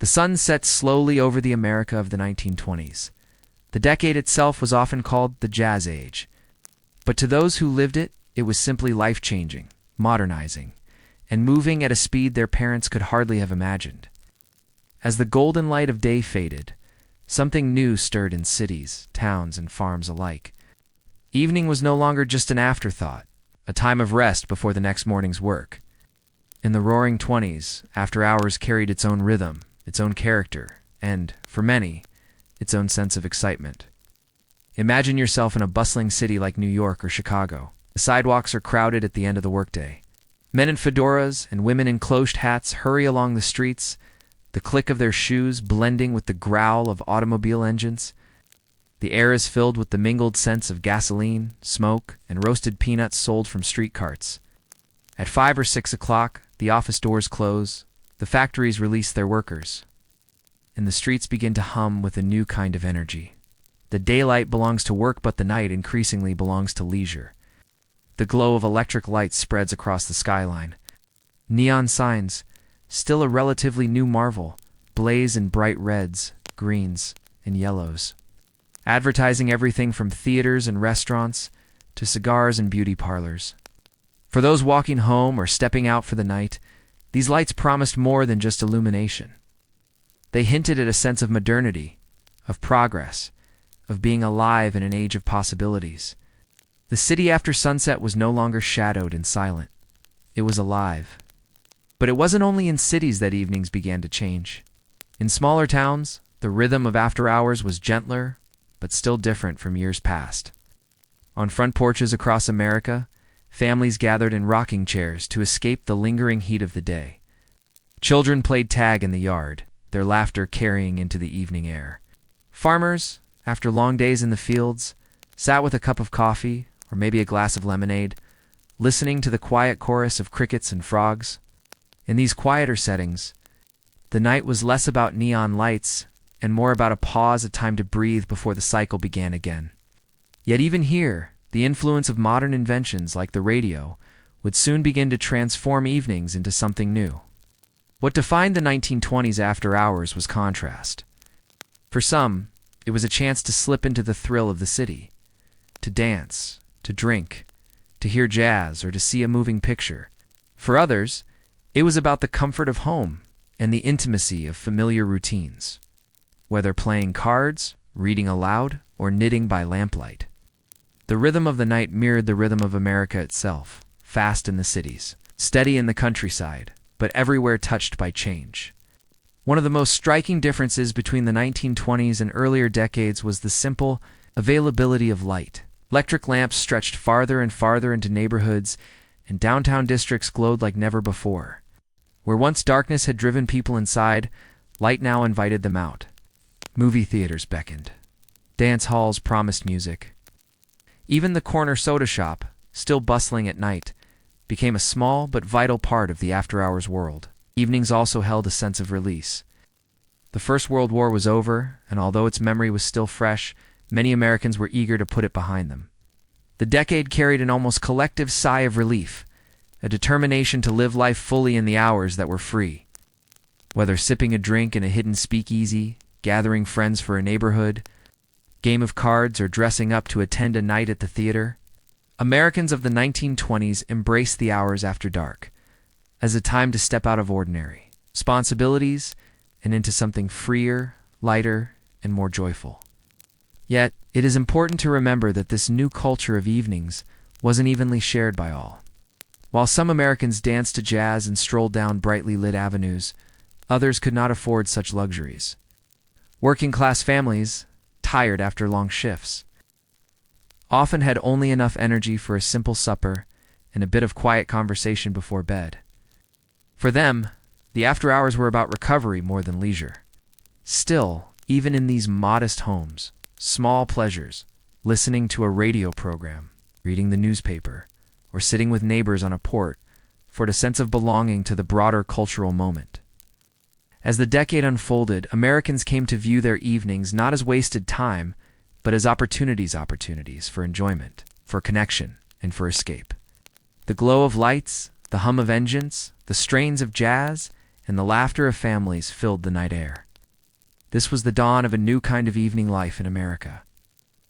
The sun set slowly over the America of the 1920s. The decade itself was often called the Jazz Age. But to those who lived it, it was simply life-changing, modernizing, and moving at a speed their parents could hardly have imagined. As the golden light of day faded, something new stirred in cities, towns, and farms alike. Evening was no longer just an afterthought, a time of rest before the next morning's work. In the roaring 20s, after hours carried its own rhythm, its own character, and, for many, its own sense of excitement. Imagine yourself in a bustling city like New York or Chicago. The sidewalks are crowded at the end of the workday. Men in fedoras and women in cloche hats hurry along the streets, the click of their shoes blending with the growl of automobile engines. The air is filled with the mingled scents of gasoline, smoke, and roasted peanuts sold from street carts. At 5 or 6 o'clock, the office doors close, the factories release their workers, and the streets begin to hum with a new kind of energy. The daylight belongs to work, but the night increasingly belongs to leisure. The glow of electric lights spreads across the skyline. Neon signs, still a relatively new marvel, blaze in bright reds, greens, and yellows, advertising everything from theaters and restaurants to cigars and beauty parlors. For those walking home or stepping out for the night, these lights promised more than just illumination. They hinted at a sense of modernity, of progress, of being alive in an age of possibilities. The city after sunset was no longer shadowed and silent. It was alive. But it wasn't only in cities that evenings began to change. In smaller towns, the rhythm of after hours was gentler, but still different from years past. On front porches across America, families gathered in rocking chairs to escape the lingering heat of the day. Children played tag in the yard, their laughter carrying into the evening air. Farmers, after long days in the fields, sat with a cup of coffee or maybe a glass of lemonade, listening to the quiet chorus of crickets and frogs. In these quieter settings, the night was less about neon lights and more about a pause, a time to breathe before the cycle began again. Yet even here, the influence of modern inventions like the radio would soon begin to transform evenings into something new. What defined the 1920s after hours was contrast. For some, it was a chance to slip into the thrill of the city, to dance, to drink, to hear jazz, or to see a moving picture. For others, it was about the comfort of home and the intimacy of familiar routines, whether playing cards, reading aloud, or knitting by lamplight. The rhythm of the night mirrored the rhythm of America itself, fast in the cities, steady in the countryside, but everywhere touched by change. One of the most striking differences between the 1920s and earlier decades was the simple availability of light. Electric lamps stretched farther and farther into neighborhoods, and downtown districts glowed like never before. Where once darkness had driven people inside, light now invited them out. Movie theaters beckoned. Dance halls promised music. Even the corner soda shop, still bustling at night, became a small but vital part of the after-hours world. Evenings also held a sense of release. The First World War was over, and although its memory was still fresh, many Americans were eager to put it behind them. The decade carried an almost collective sigh of relief, a determination to live life fully in the hours that were free. Whether sipping a drink in a hidden speakeasy, gathering friends for a neighborhood game of cards, or dressing up to attend a night at the theater, Americans of the 1920s embraced the hours after dark as a time to step out of ordinary responsibilities and into something freer, lighter, and more joyful. Yet, it is important to remember that this new culture of evenings wasn't evenly shared by all. While some Americans danced to jazz and strolled down brightly lit avenues, others could not afford such luxuries. Working-class families, tired after long shifts, often had only enough energy for a simple supper and a bit of quiet conversation before bed. For them, the after-hours were about recovery more than leisure. Still, even in these modest homes, small pleasures, listening to a radio program, reading the newspaper, or sitting with neighbors on a porch, afford a sense of belonging to the broader cultural moment. As the decade unfolded, Americans came to view their evenings not as wasted time, but as opportunities for enjoyment, for connection, and for escape. The glow of lights, the hum of engines, the strains of jazz, and the laughter of families filled the night air. This was the dawn of a new kind of evening life in America,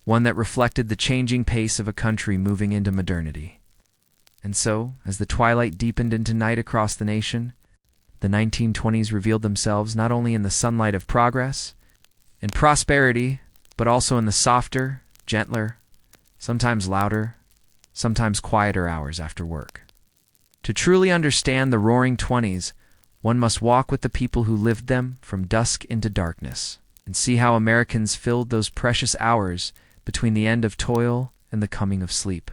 one that reflected the changing pace of a country moving into modernity. And so, as the twilight deepened into night across the nation, the 1920s revealed themselves not only in the sunlight of progress and prosperity, but also in the softer, gentler, sometimes louder, sometimes quieter hours after work. To truly understand the roaring 20s, one must walk with the people who lived them from dusk into darkness, and see how Americans filled those precious hours between the end of toil and the coming of sleep.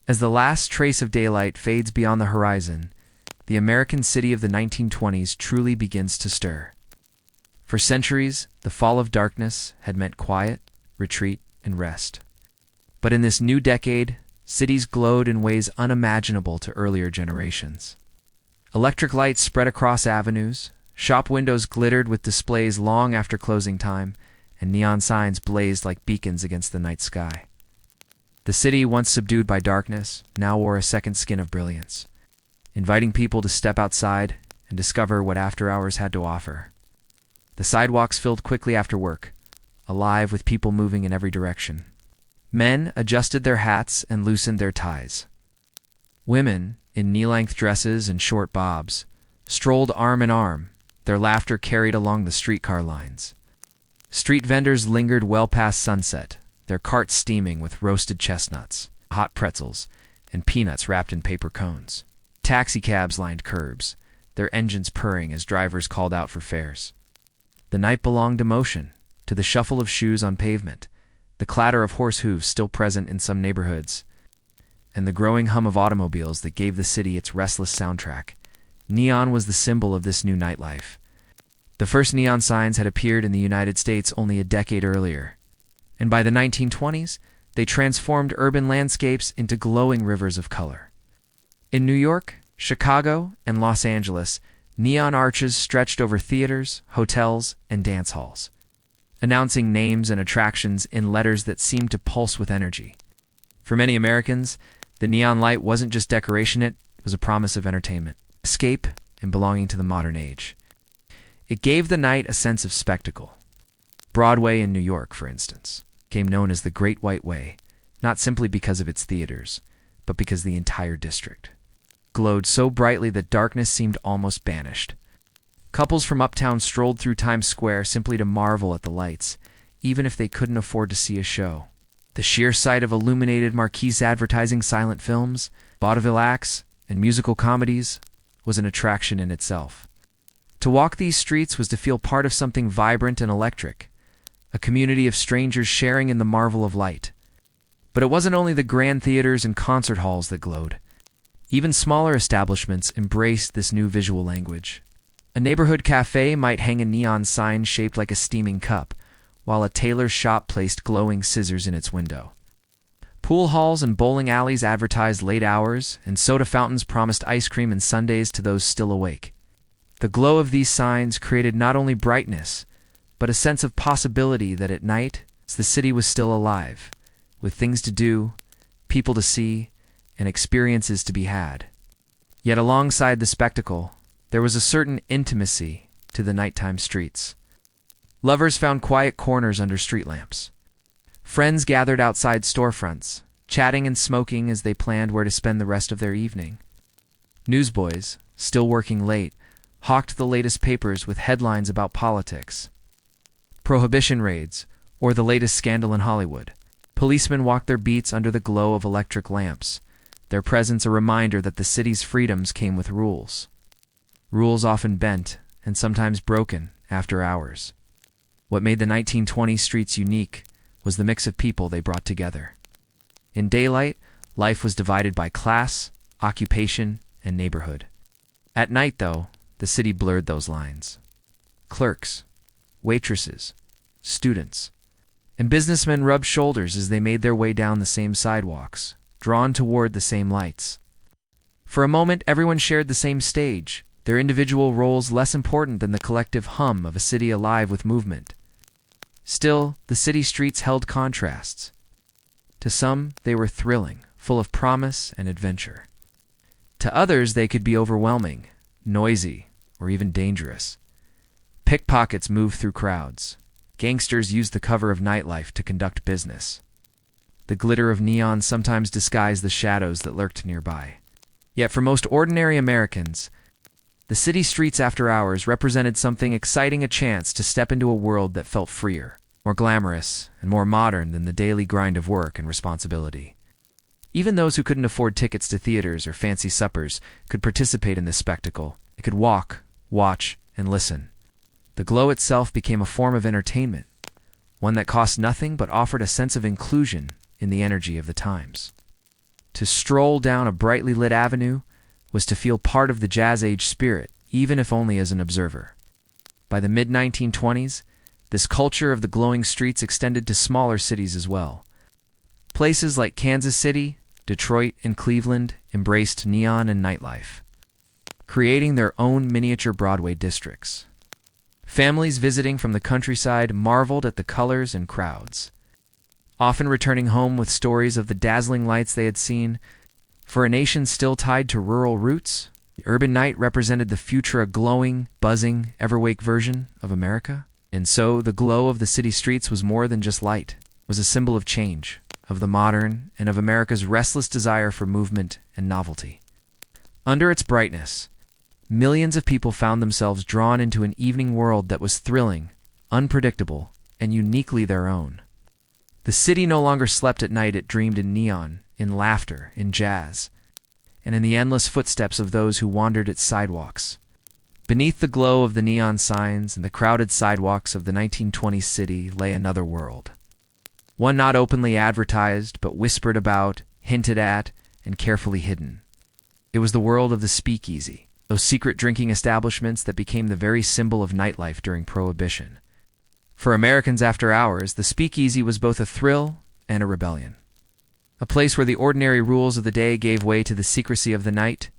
As the last trace of daylight fades beyond the horizon, the American city of the 1920s truly begins to stir. For centuries, the fall of darkness had meant quiet, retreat, and rest. But in this new decade, cities glowed in ways unimaginable to earlier generations. Electric lights spread across avenues, shop windows glittered with displays long after closing time, and neon signs blazed like beacons against the night sky. The city, once subdued by darkness, now wore a second skin of brilliance, inviting people to step outside and discover what after hours had to offer. The sidewalks filled quickly after work, alive with people moving in every direction. Men adjusted their hats and loosened their ties. Women, in knee-length dresses and short bobs, strolled arm in arm, their laughter carried along the streetcar lines. Street vendors lingered well past sunset, their carts steaming with roasted chestnuts, hot pretzels, and peanuts wrapped in paper cones. Taxicabs lined curbs, their engines purring as drivers called out for fares. The night belonged to motion, to the shuffle of shoes on pavement, the clatter of horse hooves still present in some neighborhoods, and the growing hum of automobiles that gave the city its restless soundtrack. Neon was the symbol of this new nightlife. The first neon signs had appeared in the United States only a decade earlier, and by the 1920s, they transformed urban landscapes into glowing rivers of color. In New York, Chicago, and Los Angeles, neon arches stretched over theaters, hotels, and dance halls, announcing names and attractions in letters that seemed to pulse with energy. For many Americans, the neon light wasn't just decoration, it was a promise of entertainment, escape, and belonging to the modern age. It gave the night a sense of spectacle. Broadway in New York, for instance, became known as the Great White Way, not simply because of its theaters, but because the entire district glowed so brightly that darkness seemed almost banished. Couples from uptown strolled through Times Square simply to marvel at the lights, even if they couldn't afford to see a show. The sheer sight of illuminated marquees advertising silent films, vaudeville acts, and musical comedies was an attraction in itself. To walk these streets was to feel part of something vibrant and electric, a community of strangers sharing in the marvel of light. But it wasn't only the grand theaters and concert halls that glowed. Even smaller establishments embraced this new visual language. A neighborhood cafe might hang a neon sign shaped like a steaming cup, while a tailor's shop placed glowing scissors in its window. Pool halls and bowling alleys advertised late hours, and soda fountains promised ice cream and sundaes to those still awake. The glow of these signs created not only brightness, but a sense of possibility that at night, the city was still alive, with things to do, people to see, and experiences to be had. Yet alongside the spectacle, there was a certain intimacy to the nighttime streets. Lovers found quiet corners under street lamps. Friends gathered outside storefronts, chatting and smoking as they planned where to spend the rest of their evening. Newsboys, still working late, hawked the latest papers with headlines about politics, Prohibition raids, or the latest scandal in Hollywood. Policemen walked their beats under the glow of electric lamps, their presence a reminder that the city's freedoms came with rules. Rules often bent, and sometimes broken, after hours. What made the 1920s streets unique was the mix of people they brought together. In daylight, life was divided by class, occupation, and neighborhood. At night, though, the city blurred those lines. Clerks, waitresses, students, and businessmen rubbed shoulders as they made their way down the same sidewalks, drawn toward the same lights. For a moment, everyone shared the same stage, their individual roles less important than the collective hum of a city alive with movement. Still, the city streets held contrasts. To some, they were thrilling, full of promise and adventure. To others, they could be overwhelming, noisy, or even dangerous. Pickpockets moved through crowds. Gangsters used the cover of nightlife to conduct business. The glitter of neon sometimes disguised the shadows that lurked nearby. Yet for most ordinary Americans, the city streets after hours represented something exciting, a chance to step into a world that felt freer, more glamorous, and more modern than the daily grind of work and responsibility. Even those who couldn't afford tickets to theaters or fancy suppers could participate in this spectacle. They could walk, watch, and listen. The glow itself became a form of entertainment, one that cost nothing but offered a sense of inclusion in the energy of the times. To stroll down a brightly lit avenue was to feel part of the Jazz Age spirit, even if only as an observer. By the mid-1920s, this culture of the glowing streets extended to smaller cities as well. Places like Kansas City, Detroit, and Cleveland embraced neon and nightlife, creating their own miniature Broadway districts. Families visiting from the countryside marveled at the colors and crowds, often returning home with stories of the dazzling lights they had seen. For a nation still tied to rural roots, the urban night represented the future, a glowing, buzzing, ever-awake version of America. And so the glow of the city streets was more than just light. It was a symbol of change, of the modern, and of America's restless desire for movement and novelty. Under its brightness, millions of people found themselves drawn into an evening world that was thrilling, unpredictable, and uniquely their own. The city no longer slept at night. It dreamed in neon, in laughter, in jazz, and in the endless footsteps of those who wandered its sidewalks. Beneath the glow of the neon signs and the crowded sidewalks of the 1920s city lay another world. One not openly advertised, but whispered about, hinted at, and carefully hidden. It was the world of the speakeasy, those secret drinking establishments that became the very symbol of nightlife during Prohibition. For Americans after hours, the speakeasy was both a thrill and a rebellion. A place where the ordinary rules of the day gave way to the secrecy of the night.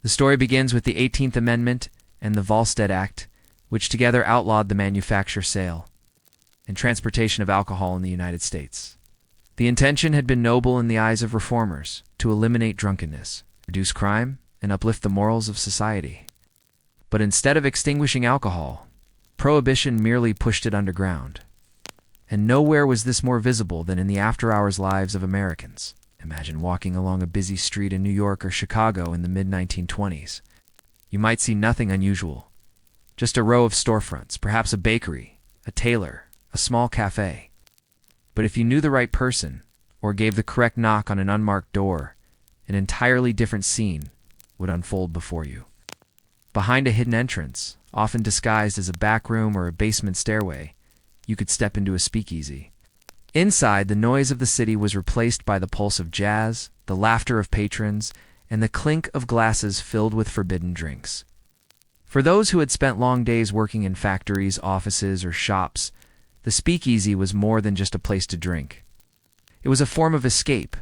The story begins with the 18th Amendment and the Volstead Act, which together outlawed the manufacture, sale, and transportation of alcohol in the United States. The intention had been noble in the eyes of reformers, to eliminate drunkenness, reduce crime, and uplift the morals of society. But instead of extinguishing alcohol, Prohibition merely pushed it underground. And nowhere was this more visible than in the after-hours lives of Americans. Imagine walking along a busy street in New York or Chicago in the mid-1920s. You might see nothing unusual. Just a row of storefronts, perhaps a bakery, a tailor, a small cafe. But if you knew the right person, or gave the correct knock on an unmarked door, an entirely different scene would unfold before you. Behind a hidden entrance, often disguised as a back room or a basement stairway, you could step into a speakeasy. Inside, the noise of the city was replaced by the pulse of jazz, the laughter of patrons, and the clink of glasses filled with forbidden drinks. For those who had spent long days working in factories, offices, or shops, the speakeasy was more than just a place to drink. It was a form of escape,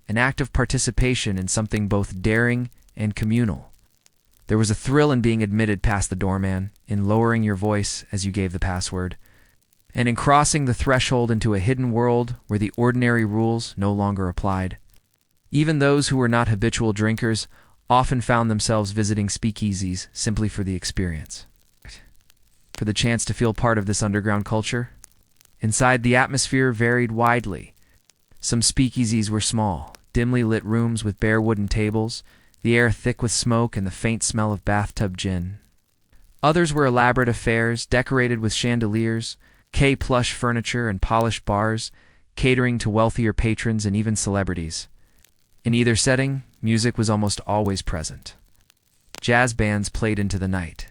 an act of participation in something both daring and communal. There was a thrill in being admitted past the doorman, in lowering your voice as you gave the password, and in crossing the threshold into a hidden world where the ordinary rules no longer applied. Even those who were not habitual drinkers often found themselves visiting speakeasies simply for the experience, for the chance to feel part of this underground culture. Inside, the atmosphere varied widely. Some speakeasies were small, dimly lit rooms with bare wooden tables, the air thick with smoke and the faint smell of bathtub gin. Others were elaborate affairs, decorated with chandeliers, plush furniture, and polished bars, catering to wealthier patrons and even celebrities. In either setting, music was almost always present. Jazz bands played into the night,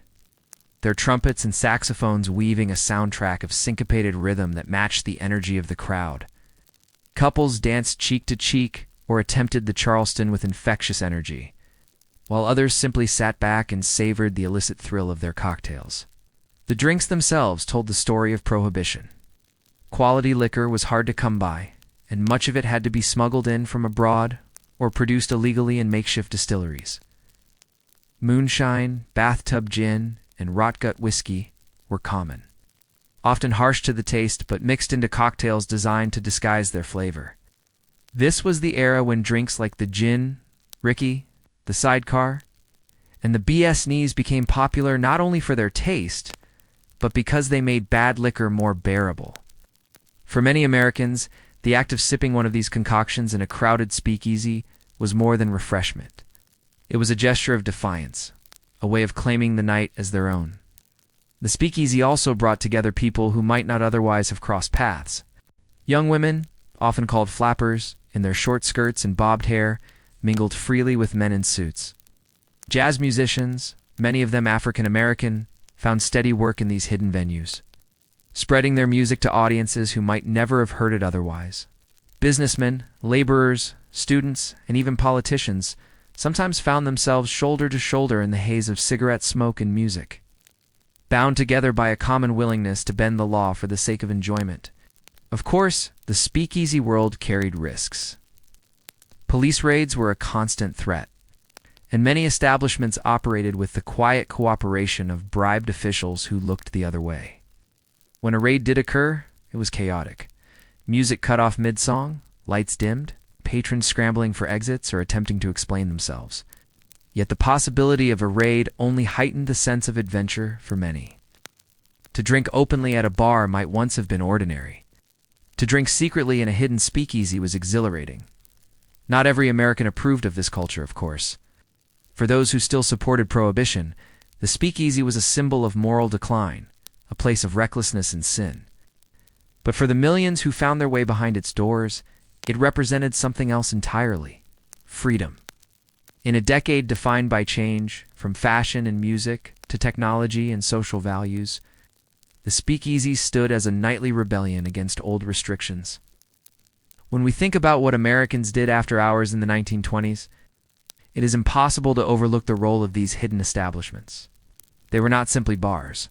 their trumpets and saxophones weaving a soundtrack of syncopated rhythm that matched the energy of the crowd. Couples danced cheek to cheek or attempted the Charleston with infectious energy, while others simply sat back and savored the illicit thrill of their cocktails. The drinks themselves told the story of Prohibition. Quality liquor was hard to come by, and much of it had to be smuggled in from abroad or produced illegally in makeshift distilleries. Moonshine, bathtub gin, and rot-gut whiskey were common, often harsh to the taste but mixed into cocktails designed to disguise their flavor. This was the era when drinks like the gin, Ricky, the sidecar, And the BSNs became popular not only for their taste, but because they made bad liquor more bearable. For many Americans, the act of sipping one of these concoctions in a crowded speakeasy was more than refreshment. It was a gesture of defiance, a way of claiming the night as their own. The speakeasy also brought together people who might not otherwise have crossed paths. Young women, often called flappers, in their short skirts and bobbed hair, mingled freely with men in suits. Jazz musicians, many of them African American, found steady work in these hidden venues, spreading their music to audiences who might never have heard it otherwise. Businessmen, laborers, students, and even politicians sometimes found themselves shoulder to shoulder in the haze of cigarette smoke and music, bound together by a common willingness to bend the law for the sake of enjoyment. Of course, the speakeasy world carried risks. Police raids were a constant threat, and many establishments operated with the quiet cooperation of bribed officials who looked the other way. When a raid did occur, it was chaotic. Music cut off mid-song, lights dimmed, patrons scrambling for exits or attempting to explain themselves. Yet the possibility of a raid only heightened the sense of adventure for many. To drink openly at a bar might once have been ordinary. To drink secretly in a hidden speakeasy was exhilarating. Not every American approved of this culture, of course. For those who still supported Prohibition, the speakeasy was a symbol of moral decline, a place of recklessness and sin. But for the millions who found their way behind its doors, it represented something else entirely: freedom. In a decade defined by change, from fashion and music to technology and social values, the speakeasy stood as a nightly rebellion against old restrictions. When we think about what Americans did after hours in the 1920s, it is impossible to overlook the role of these hidden establishments. They were not simply bars.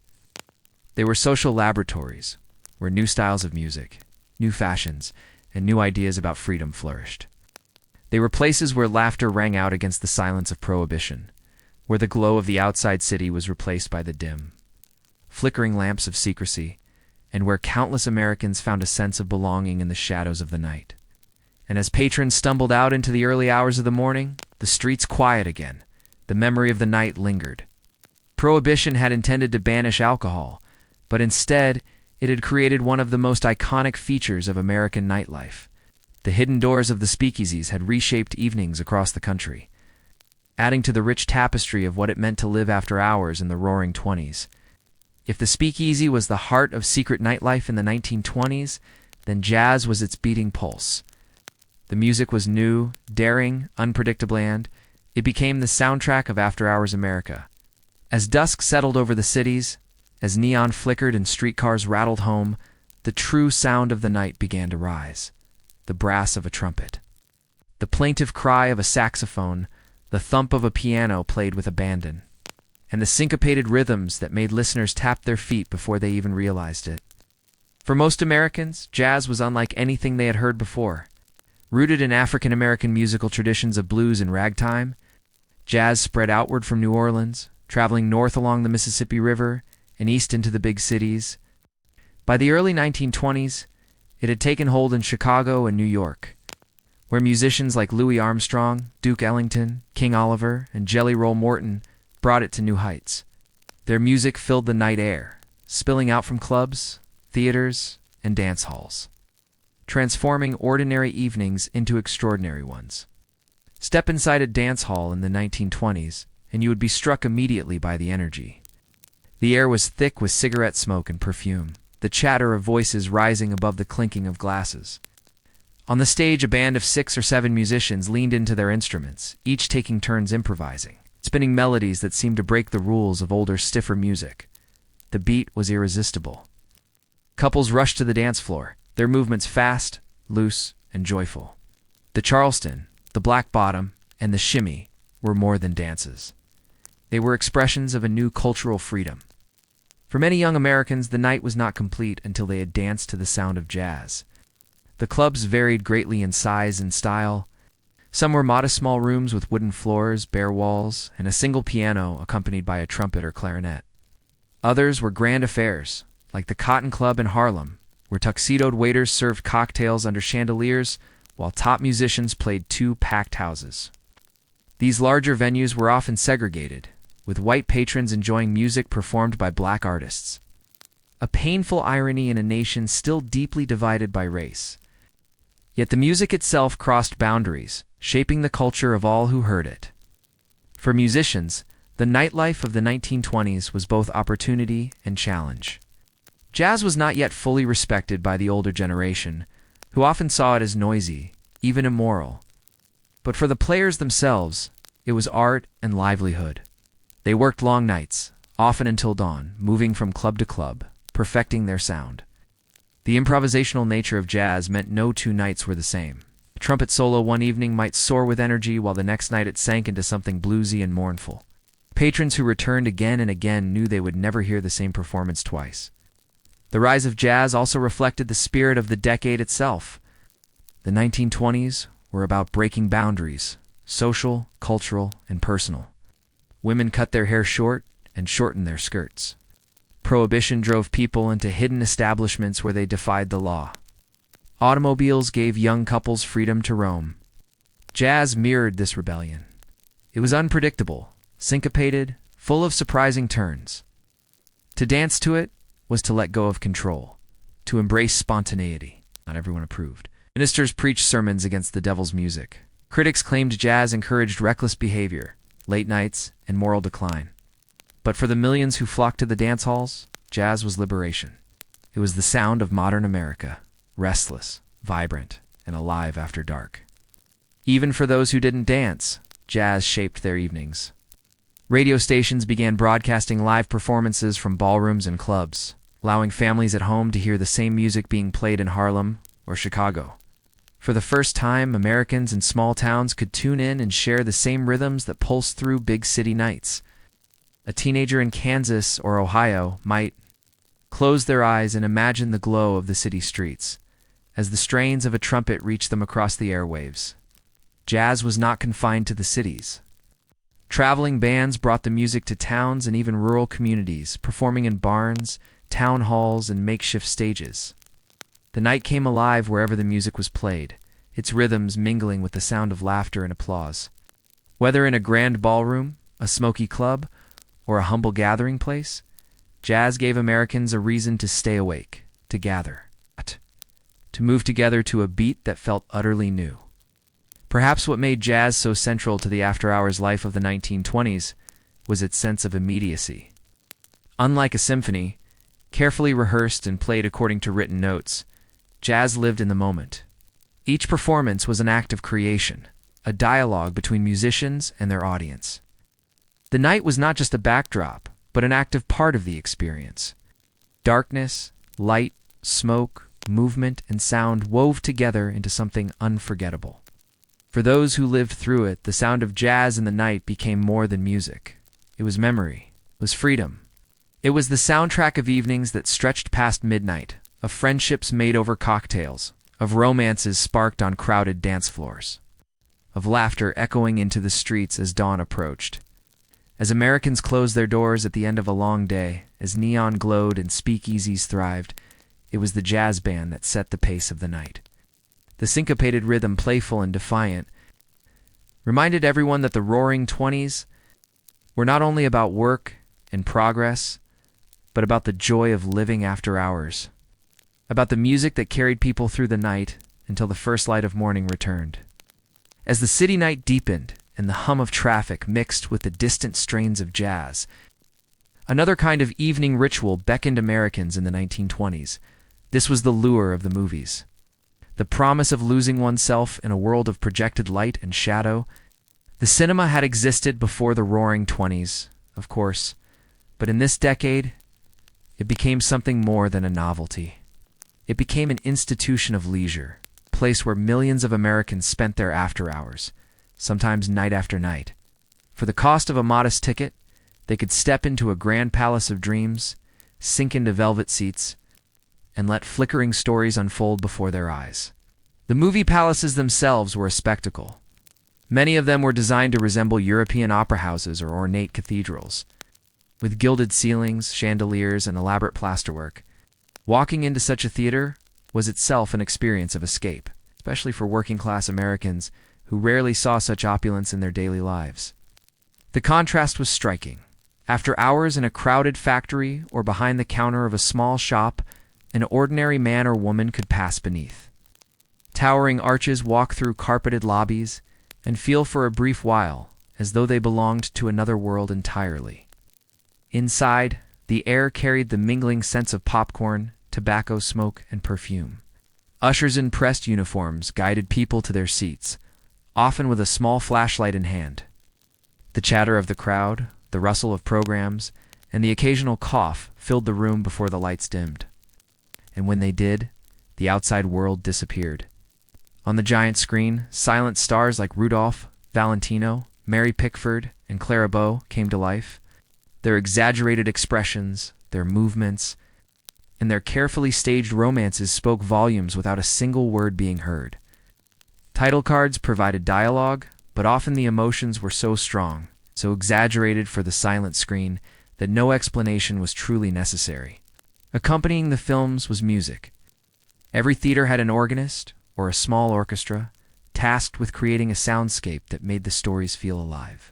They were social laboratories where new styles of music, new fashions, and new ideas about freedom flourished. They were places where laughter rang out against the silence of Prohibition, where the glow of the outside city was replaced by the dim, flickering lamps of secrecy, and where countless Americans found a sense of belonging in the shadows of the night. And as patrons stumbled out into the early hours of the morning, the streets quiet again, the memory of the night lingered. Prohibition had intended to banish alcohol, but instead, it had created one of the most iconic features of American nightlife. The hidden doors of the speakeasies had reshaped evenings across the country, adding to the rich tapestry of what it meant to live after hours in the roaring 20s. If the speakeasy was the heart of secret nightlife in the 1920s, then jazz was its beating pulse. The music was new, daring, unpredictable, and it became the soundtrack of after-hours America. As dusk settled over the cities, as neon flickered and streetcars rattled home, the true sound of the night began to rise. The brass of a trumpet, the plaintive cry of a saxophone, the thump of a piano played with abandon, and the syncopated rhythms that made listeners tap their feet before they even realized it. For most Americans, jazz was unlike anything they had heard before. Rooted in African American musical traditions of blues and ragtime, jazz spread outward from New Orleans, traveling north along the Mississippi River and east into the big cities. By the early 1920s, it had taken hold in Chicago and New York, where musicians like Louis Armstrong, Duke Ellington, King Oliver, and Jelly Roll Morton brought it to new heights. Their music filled the night air, spilling out from clubs, theaters, and dance halls, transforming ordinary evenings into extraordinary ones. Step inside a dance hall in the 1920s, and you would be struck immediately by the energy. The air was thick with cigarette smoke and perfume, the chatter of voices rising above the clinking of glasses. On the stage, a band of 6 or 7 musicians leaned into their instruments, each taking turns improvising, spinning melodies that seemed to break the rules of older, stiffer music. The beat was irresistible. Couples rushed to the dance floor, their movements fast, loose, and joyful. The Charleston, the Black Bottom, and the Shimmy were more than dances. They were expressions of a new cultural freedom. For many young Americans, the night was not complete until they had danced to the sound of jazz. The clubs varied greatly in size and style. Some were modest small rooms with wooden floors, bare walls, and a single piano accompanied by a trumpet or clarinet. Others were grand affairs, like the Cotton Club in Harlem, where tuxedoed waiters served cocktails under chandeliers while top musicians played 2 packed houses. These larger venues were often segregated, with white patrons enjoying music performed by black artists. A painful irony in a nation still deeply divided by race. Yet the music itself crossed boundaries, shaping the culture of all who heard it. For musicians, the nightlife of the 1920s was both opportunity and challenge. Jazz was not yet fully respected by the older generation, who often saw it as noisy, even immoral. But for the players themselves, it was art and livelihood. They worked long nights, often until dawn, moving from club to club, perfecting their sound. The improvisational nature of jazz meant no two nights were the same. A trumpet solo one evening might soar with energy, while the next night it sank into something bluesy and mournful. Patrons who returned again and again knew they would never hear the same performance twice. The rise of jazz also reflected the spirit of the decade itself. The 1920s were about breaking boundaries, social, cultural, and personal. Women cut their hair short and shortened their skirts. Prohibition drove people into hidden establishments where they defied the law. Automobiles gave young couples freedom to roam. Jazz mirrored this rebellion. It was unpredictable, syncopated, full of surprising turns. To dance to it was to let go of control, to embrace spontaneity. Not everyone approved. Ministers preached sermons against the devil's music. Critics claimed jazz encouraged reckless behavior, late nights, and moral decline. But for the millions who flocked to the dance halls, jazz was liberation. It was the sound of modern America, restless, vibrant, and alive after dark. Even for those who didn't dance, jazz shaped their evenings. Radio stations began broadcasting live performances from ballrooms and clubs, allowing families at home to hear the same music being played in Harlem or Chicago. For the first time, Americans in small towns could tune in and share the same rhythms that pulsed through big city nights. A teenager in Kansas or Ohio might close their eyes and imagine the glow of the city streets as the strains of a trumpet reached them across the airwaves. Jazz was not confined to the cities. Traveling bands brought the music to towns and even rural communities, performing in barns, town halls, and makeshift stages. The night came alive wherever the music was played, its rhythms mingling with the sound of laughter and applause. Whether in a grand ballroom, a smoky club, or a humble gathering place, jazz gave Americans a reason to stay awake, to gather, to move together to a beat that felt utterly new. Perhaps what made jazz so central to the after-hours life of the 1920s was its sense of immediacy. Unlike a symphony, carefully rehearsed and played according to written notes, jazz lived in the moment. Each performance was an act of creation, a dialogue between musicians and their audience. The night was not just a backdrop, but an active part of the experience. Darkness, light, smoke, movement, and sound wove together into something unforgettable. For those who lived through it, the sound of jazz in the night became more than music. It was memory. It was freedom. It was the soundtrack of evenings that stretched past midnight, of friendships made over cocktails, of romances sparked on crowded dance floors, of laughter echoing into the streets as dawn approached. As Americans closed their doors at the end of a long day, as neon glowed and speakeasies thrived, it was the jazz band that set the pace of the night. The syncopated rhythm, playful and defiant, reminded everyone that the roaring 20s were not only about work and progress, but about the joy of living after hours, about the music that carried people through the night until the first light of morning returned. As the city night deepened and the hum of traffic mixed with the distant strains of jazz, another kind of evening ritual beckoned Americans in the 1920s. This was the lure of the movies. The promise of losing oneself in a world of projected light and shadow. The cinema had existed before the Roaring '20s, of course, but in this decade, it became something more than a novelty. It became an institution of leisure, a place where millions of Americans spent their after hours, sometimes night after night. For the cost of a modest ticket, they could step into a grand palace of dreams, sink into velvet seats, and let flickering stories unfold before their eyes. The movie palaces themselves were a spectacle. Many of them were designed to resemble European opera houses or ornate cathedrals. With gilded ceilings, chandeliers, and elaborate plasterwork, walking into such a theater was itself an experience of escape, especially for working-class Americans who rarely saw such opulence in their daily lives. The contrast was striking. After hours in a crowded factory or behind the counter of a small shop, an ordinary man or woman could pass beneath. Towering arches walk through carpeted lobbies and feel for a brief while as though they belonged to another world entirely. Inside, the air carried the mingling scents of popcorn, tobacco smoke, and perfume. Ushers in pressed uniforms guided people to their seats, often with a small flashlight in hand. The chatter of the crowd, the rustle of programs, and the occasional cough filled the room before the lights dimmed. And when they did, the outside world disappeared. On the giant screen, silent stars like Rudolph, Valentino, Mary Pickford, and Clara Bow came to life. Their exaggerated expressions, their movements, and their carefully staged romances spoke volumes without a single word being heard. Title cards provided dialogue, but often the emotions were so strong, so exaggerated for the silent screen, that no explanation was truly necessary. Accompanying the films was music. Every theater had an organist, or a small orchestra, tasked with creating a soundscape that made the stories feel alive.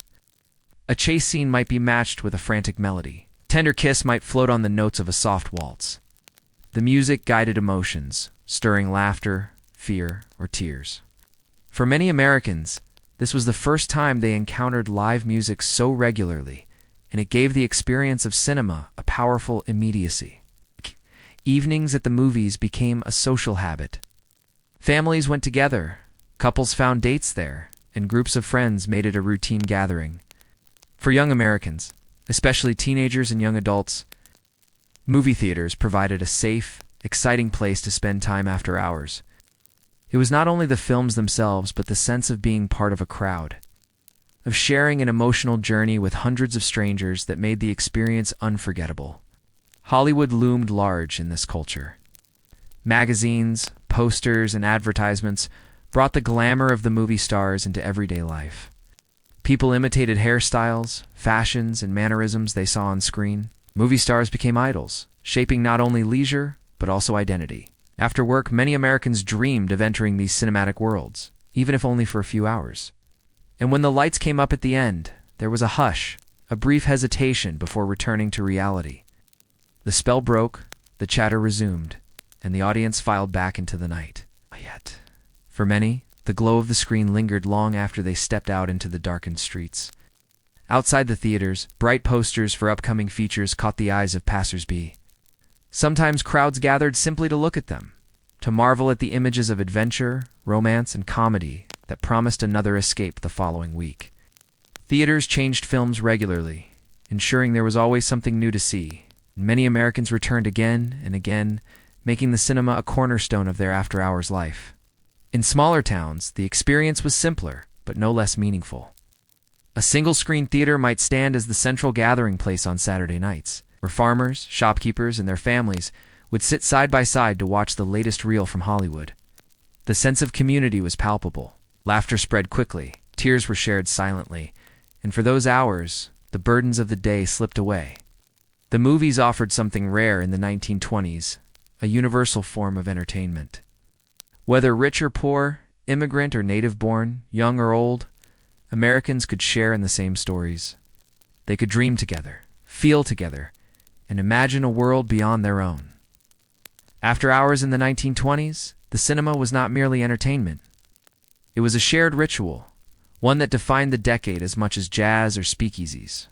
A chase scene might be matched with a frantic melody. A tender kiss might float on the notes of a soft waltz. The music guided emotions, stirring laughter, fear, or tears. For many Americans, this was the first time they encountered live music so regularly, and it gave the experience of cinema a powerful immediacy. Evenings at the movies became a social habit. Families went together, couples found dates there, and groups of friends made it a routine gathering. For young Americans, especially teenagers and young adults, movie theaters provided a safe, exciting place to spend time after hours. It was not only the films themselves, but the sense of being part of a crowd, of sharing an emotional journey with hundreds of strangers that made the experience unforgettable. Hollywood loomed large in this culture. Magazines, posters, and advertisements brought the glamour of the movie stars into everyday life. People imitated hairstyles, fashions, and mannerisms they saw on screen. Movie stars became idols, shaping not only leisure, but also identity. After work, many Americans dreamed of entering these cinematic worlds, even if only for a few hours. And when the lights came up at the end, there was a hush, a brief hesitation before returning to reality. The spell broke, the chatter resumed, and the audience filed back into the night. Yet, for many, the glow of the screen lingered long after they stepped out into the darkened streets. Outside the theaters, bright posters for upcoming features caught the eyes of passers-by. Sometimes crowds gathered simply to look at them, to marvel at the images of adventure, romance, and comedy that promised another escape the following week. Theaters changed films regularly, ensuring there was always something new to see. Many Americans returned again and again, making the cinema a cornerstone of their after-hours life. In smaller towns, the experience was simpler, but no less meaningful. A single-screen theater might stand as the central gathering place on Saturday nights, where farmers, shopkeepers, and their families would sit side by side to watch the latest reel from Hollywood. The sense of community was palpable. Laughter spread quickly, tears were shared silently, and for those hours, the burdens of the day slipped away. The movies offered something rare in the 1920s, a universal form of entertainment. Whether rich or poor, immigrant or native-born, young or old, Americans could share in the same stories. They could dream together, feel together, and imagine a world beyond their own. After hours in the 1920s, the cinema was not merely entertainment. It was a shared ritual, one that defined the decade as much as jazz or speakeasies.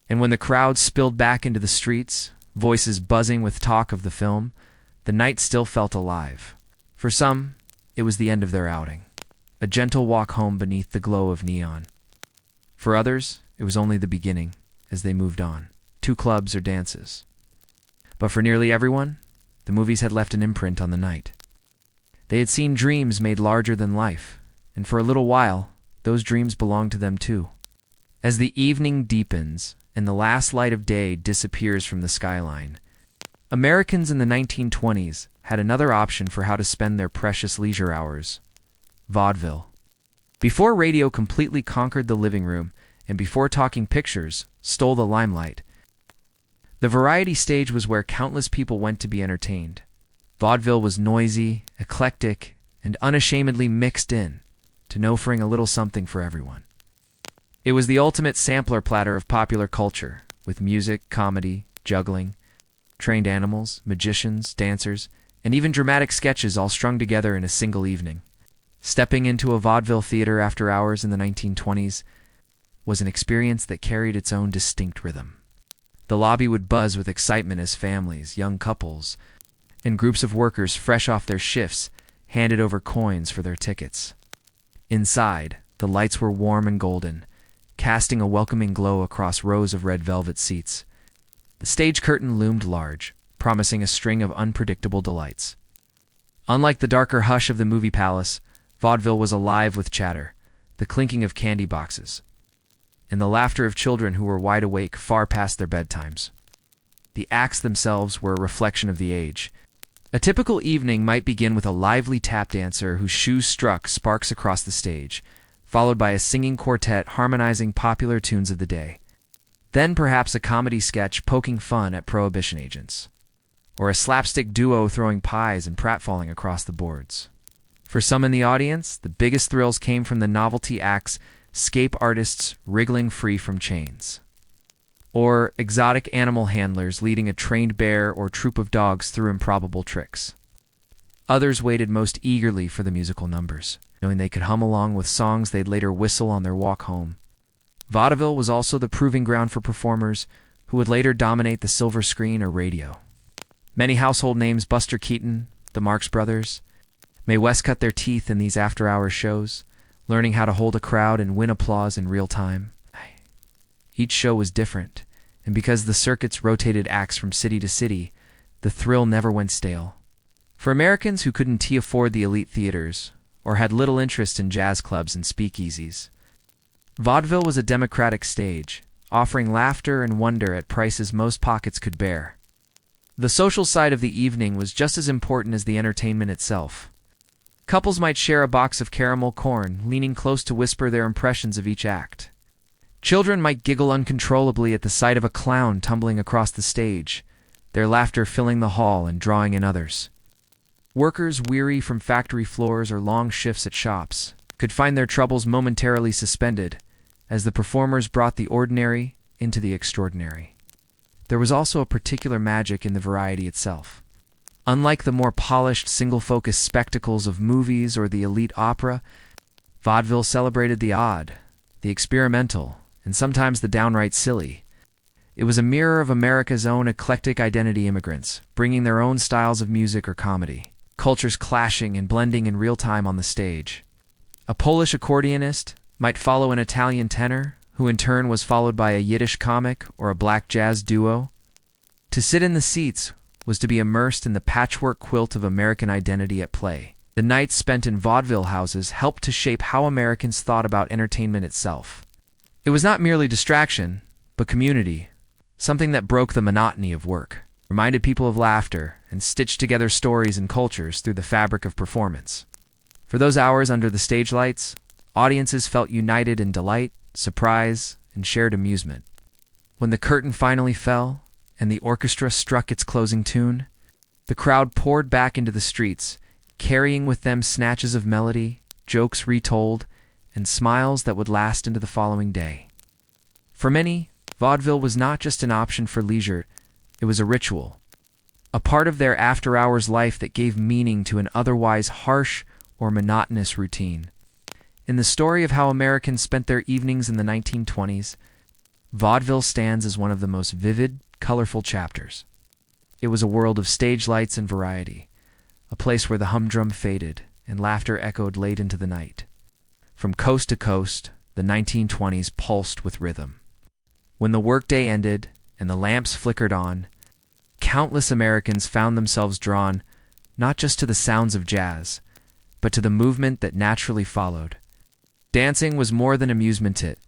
And when the crowd spilled back into the streets, voices buzzing with talk of the film, the night still felt alive. For some, it was the end of their outing, a gentle walk home beneath the glow of neon. For others, it was only the beginning, as they moved on, to clubs or dances. But for nearly everyone, the movies had left an imprint on the night. They had seen dreams made larger than life, and for a little while, those dreams belonged to them too. As the evening deepens and the last light of day disappears from the skyline, Americans in the 1920s had another option for how to spend their precious leisure hours: vaudeville. Before radio completely conquered the living room, and before talking pictures stole the limelight, the variety stage was where countless people went to be entertained. Vaudeville was noisy, eclectic, and unashamedly mixed in, to offering a little something for everyone. It was the ultimate sampler platter of popular culture, with music, comedy, juggling, trained animals, magicians, dancers, and even dramatic sketches all strung together in a single evening. Stepping into a vaudeville theater after hours in the 1920s was an experience that carried its own distinct rhythm. The lobby would buzz with excitement as families, young couples, and groups of workers fresh off their shifts handed over coins for their tickets. Inside, the lights were warm and golden, casting a welcoming glow across rows of red velvet seats. The stage curtain loomed large, promising a string of unpredictable delights. Unlike the darker hush of the movie palace, vaudeville was alive with chatter, the clinking of candy boxes, and the laughter of children who were wide awake far past their bedtimes. The acts themselves were a reflection of the age. A typical evening might begin with a lively tap dancer whose shoes struck sparks across the stage, followed by a singing quartet harmonizing popular tunes of the day. Then perhaps a comedy sketch poking fun at Prohibition agents, or a slapstick duo throwing pies and pratfalling across the boards. For some in the audience, the biggest thrills came from the novelty acts, scape artists wriggling free from chains, or exotic animal handlers leading a trained bear or troop of dogs through improbable tricks. Others waited most eagerly for the musical numbers, knowing they could hum along with songs they'd later whistle on their walk home. Vaudeville was also the proving ground for performers who would later dominate the silver screen or radio. Many household names, Buster Keaton, the Marx Brothers, Mae West, cut their teeth in these after-hours shows, learning how to hold a crowd and win applause in real time. Each show was different, and because the circuits rotated acts from city to city, the thrill never went stale. For Americans who couldn't afford the elite theaters, or had little interest in jazz clubs and speakeasies, vaudeville was a democratic stage, offering laughter and wonder at prices most pockets could bear. The social side of the evening was just as important as the entertainment itself. Couples might share a box of caramel corn, leaning close to whisper their impressions of each act. Children might giggle uncontrollably at the sight of a clown tumbling across the stage, their laughter filling the hall and drawing in others. Workers weary from factory floors or long shifts at shops could find their troubles momentarily suspended as the performers brought the ordinary into the extraordinary. There was also a particular magic in the variety itself. Unlike the more polished, single-focus spectacles of movies or the elite opera, vaudeville celebrated the odd, the experimental, and sometimes the downright silly. It was a mirror of America's own eclectic identity immigrants, bringing their own styles of music or comedy, cultures clashing and blending in real time on the stage. A Polish accordionist might follow an Italian tenor, who in turn was followed by a Yiddish comic or a black jazz duo. To sit in the seats was to be immersed in the patchwork quilt of American identity at play. The nights spent in vaudeville houses helped to shape how Americans thought about entertainment itself. It was not merely distraction, but community, something that broke the monotony of work, reminded people of laughter, and stitched together stories and cultures through the fabric of performance. For those hours under the stage lights, audiences felt united in delight, surprise, and shared amusement. When the curtain finally fell, and the orchestra struck its closing tune, the crowd poured back into the streets, carrying with them snatches of melody, jokes retold, and smiles that would last into the following day. For many, vaudeville was not just an option for leisure, it was a ritual, a part of their after-hours life that gave meaning to an otherwise harsh or monotonous routine. In the story of how Americans spent their evenings in the 1920s, vaudeville stands as one of the most vivid, colorful chapters. It was a world of stage lights and variety, a place where the humdrum faded and laughter echoed late into the night. From coast to coast, the 1920s pulsed with rhythm. When the workday ended and the lamps flickered on, countless Americans found themselves drawn not just to the sounds of jazz, but to the movement that naturally followed. Dancing was more than amusement, it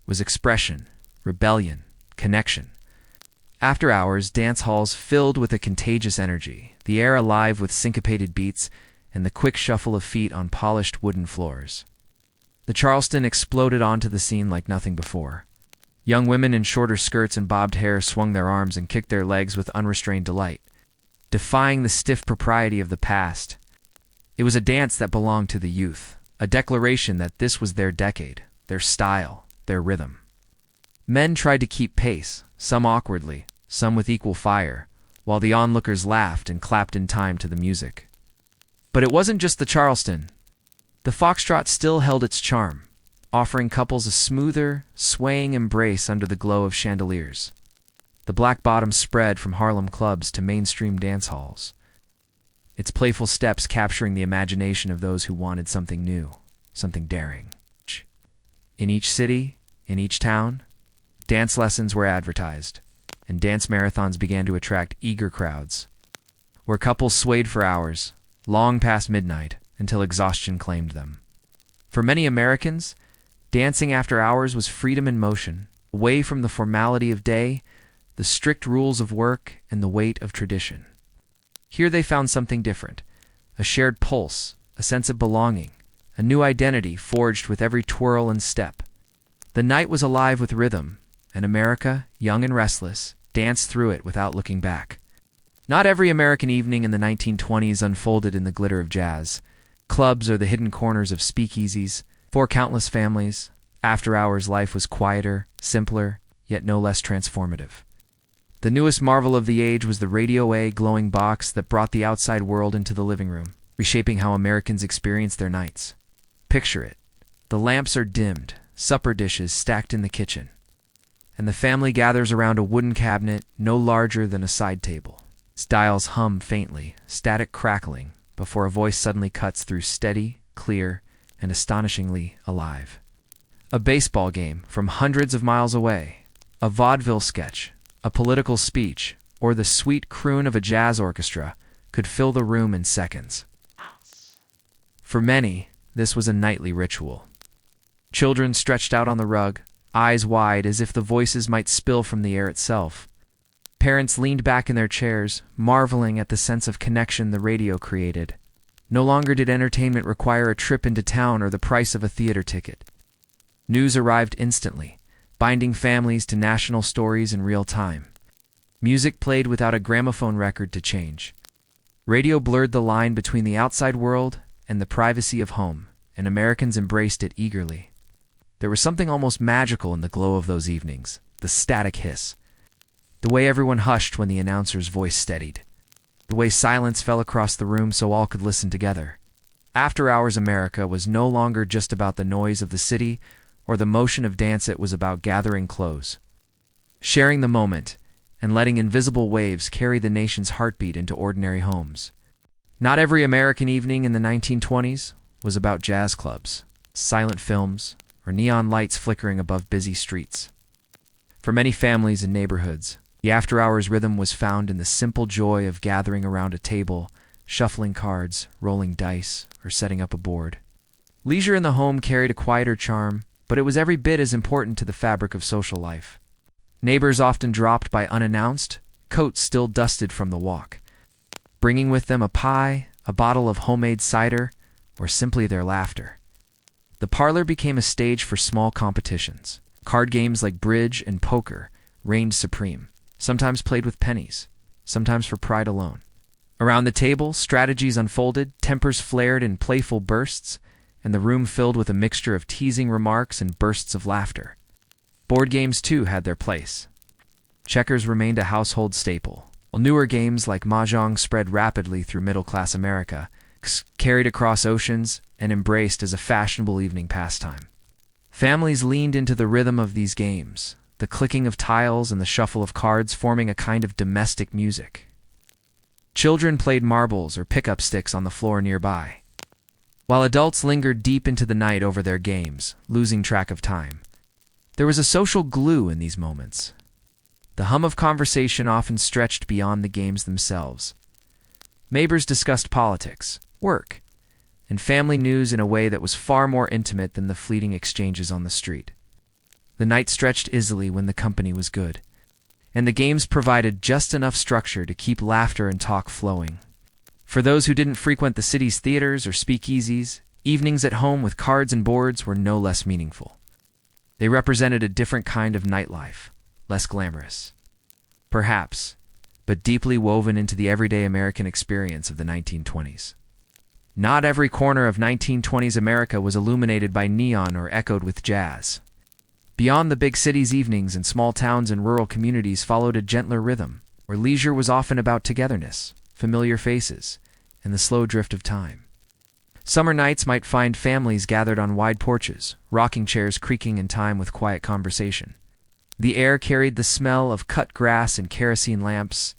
was expression, rebellion, connection. After hours, dance halls filled with a contagious energy, the air alive with syncopated beats and the quick shuffle of feet on polished wooden floors. The Charleston exploded onto the scene like nothing before. Young women in shorter skirts and bobbed hair swung their arms and kicked their legs with unrestrained delight, defying the stiff propriety of the past. It was a dance that belonged to the youth, a declaration that this was their decade, their style, their rhythm. Men tried to keep pace, some awkwardly, some with equal fire, while the onlookers laughed and clapped in time to the music. But it wasn't just the Charleston. The foxtrot still held its charm, offering couples a smoother, swaying embrace under the glow of chandeliers. The black bottom spread from Harlem clubs to mainstream dance halls, its playful steps capturing the imagination of those who wanted something new, something daring. In each city, in each town, dance lessons were advertised, and dance marathons began to attract eager crowds, where couples swayed for hours, long past midnight, until exhaustion claimed them. For many Americans, dancing after hours was freedom in motion, away from the formality of day, the strict rules of work, and the weight of tradition. Here they found something different, a shared pulse, a sense of belonging, a new identity forged with every twirl and step. The night was alive with rhythm, and America, young and restless, danced through it without looking back. Not every American evening in the 1920s unfolded in the glitter of jazz. Clubs or the hidden corners of speakeasies. For countless families, after-hours life was quieter, simpler, yet no less transformative. The newest marvel of the age was the Radio A glowing box that brought the outside world into the living room, reshaping how Americans experienced their nights. Picture it. The lamps are dimmed, supper dishes stacked in the kitchen, and the family gathers around a wooden cabinet no larger than a side table. Its dials hum faintly, static crackling, before a voice suddenly cuts through steady, clear, and astonishingly alive. A baseball game from hundreds of miles away, a vaudeville sketch, a political speech, or the sweet croon of a jazz orchestra could fill the room in seconds. For many, this was a nightly ritual. Children stretched out on the rug, eyes wide as if the voices might spill from the air itself. Parents leaned back in their chairs, marveling at the sense of connection the radio created. No longer did entertainment require a trip into town or the price of a theater ticket. News arrived instantly, binding families to national stories in real time. Music played without a gramophone record to change. Radio blurred the line between the outside world and the privacy of home, and Americans embraced it eagerly. There was something almost magical in the glow of those evenings, the static hiss. The way everyone hushed when the announcer's voice steadied. The way silence fell across the room so all could listen together. After-hours America was no longer just about the noise of the city or the motion of dance. It was about gathering close, sharing the moment, and letting invisible waves carry the nation's heartbeat into ordinary homes. Not every American evening in the 1920s was about jazz clubs, silent films, or neon lights flickering above busy streets. For many families and neighborhoods, the after-hours rhythm was found in the simple joy of gathering around a table, shuffling cards, rolling dice, or setting up a board. Leisure in the home carried a quieter charm, but it was every bit as important to the fabric of social life. Neighbors often dropped by unannounced, coats still dusted from the walk, bringing with them a pie, a bottle of homemade cider, or simply their laughter. The parlor became a stage for small competitions. Card games like bridge and poker reigned supreme, sometimes played with pennies, sometimes for pride alone. Around the table, strategies unfolded, tempers flared in playful bursts, and the room filled with a mixture of teasing remarks and bursts of laughter. Board games, too, had their place. Checkers remained a household staple, while newer games like mahjong spread rapidly through middle-class America, carried across oceans, and embraced as a fashionable evening pastime. Families leaned into the rhythm of these games, the clicking of tiles and the shuffle of cards forming a kind of domestic music. Children played marbles or pickup sticks on the floor nearby, while adults lingered deep into the night over their games, losing track of time. There was a social glue in these moments. The hum of conversation often stretched beyond the games themselves. Neighbors discussed politics, work, and family news in a way that was far more intimate than the fleeting exchanges on the street. The night stretched easily when the company was good, and the games provided just enough structure to keep laughter and talk flowing. For those who didn't frequent the city's theaters or speakeasies, evenings at home with cards and boards were no less meaningful. They represented a different kind of nightlife, less glamorous, perhaps, but deeply woven into the everyday American experience of the 1920s. Not every corner of 1920s America was illuminated by neon or echoed with jazz. Beyond the big cities, evenings in small towns and rural communities followed a gentler rhythm, where leisure was often about togetherness, familiar faces, and the slow drift of time. Summer nights might find families gathered on wide porches, rocking chairs creaking in time with quiet conversation. The air carried the smell of cut grass and kerosene lamps,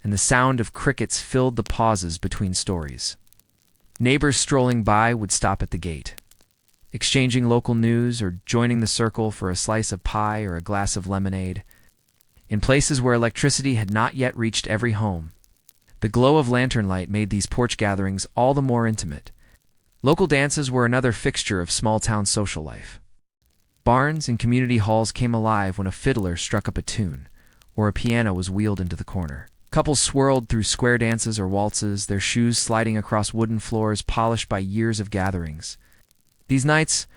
and the sound of crickets filled the pauses between stories. Neighbors strolling by would stop at the gate, exchanging local news or joining the circle for a slice of pie or a glass of lemonade. In places where electricity had not yet reached every home, the glow of lantern light made these porch gatherings all the more intimate. Local dances were another fixture of small-town social life. Barns and community halls came alive when a fiddler struck up a tune, or a piano was wheeled into the corner. Couples swirled through square dances or waltzes, their shoes sliding across wooden floors polished by years of gatherings. These nights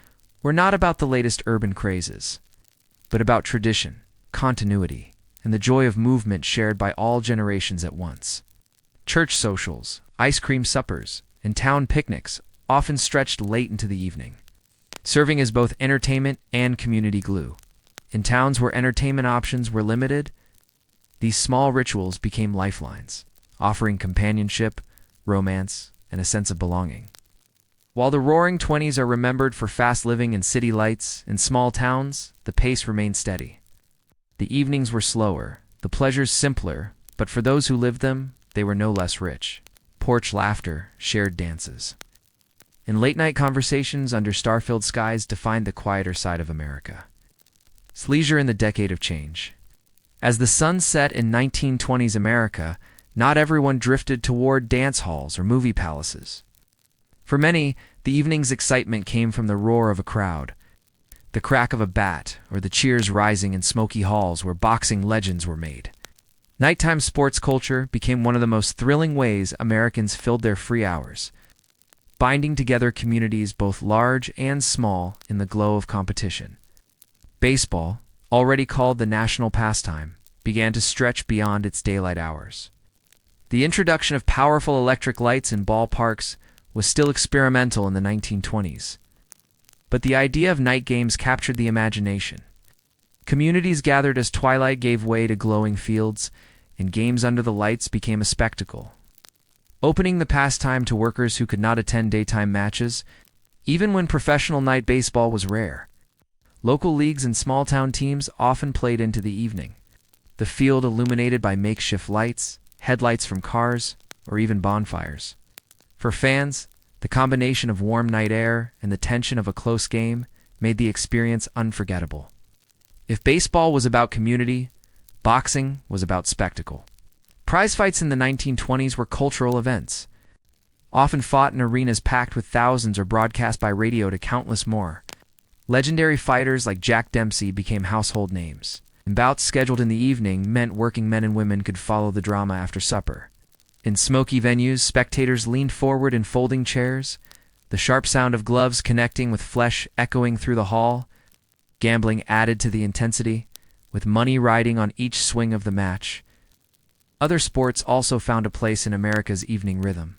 were not about the latest urban crazes, but about tradition, continuity, and the joy of movement shared by all generations at once. Church socials, ice cream suppers, and town picnics often stretched late into the evening, serving as both entertainment and community glue. In towns where entertainment options were limited, these small rituals became lifelines, offering companionship, romance, and a sense of belonging. While the Roaring Twenties are remembered for fast living and city lights, in small towns, the pace remained steady. The evenings were slower, the pleasures simpler, but for those who lived them, they were no less rich. Porch laughter, shared dances, and late-night conversations under star-filled skies defined the quieter side of America. Leisure in the decade of change. As the sun set in 1920s America, not everyone drifted toward dance halls or movie palaces. For many, the evening's excitement came from the roar of a crowd, the crack of a bat, or the cheers rising in smoky halls where boxing legends were made. Nighttime sports culture became one of the most thrilling ways Americans filled their free hours, binding together communities both large and small in the glow of competition. Baseball, already called the national pastime, began to stretch beyond its daylight hours. The introduction of powerful electric lights in ballparks was still experimental in the 1920s, but the idea of night games captured the imagination. Communities gathered as twilight gave way to glowing fields, and games under the lights became a spectacle, opening the pastime to workers who could not attend daytime matches, even when professional night baseball was rare. Local leagues and small-town teams often played into the evening, the field illuminated by makeshift lights, headlights from cars, or even bonfires. For fans, the combination of warm night air and the tension of a close game made the experience unforgettable. If baseball was about community, boxing was about spectacle. Prize fights in the 1920s were cultural events, often fought in arenas packed with thousands or broadcast by radio to countless more. Legendary fighters like Jack Dempsey became household names, and bouts scheduled in the evening meant working men and women could follow the drama after supper. In smoky venues, spectators leaned forward in folding chairs, the sharp sound of gloves connecting with flesh echoing through the hall. Gambling added to the intensity, with money riding on each swing of the match. Other sports also found a place in America's evening rhythm.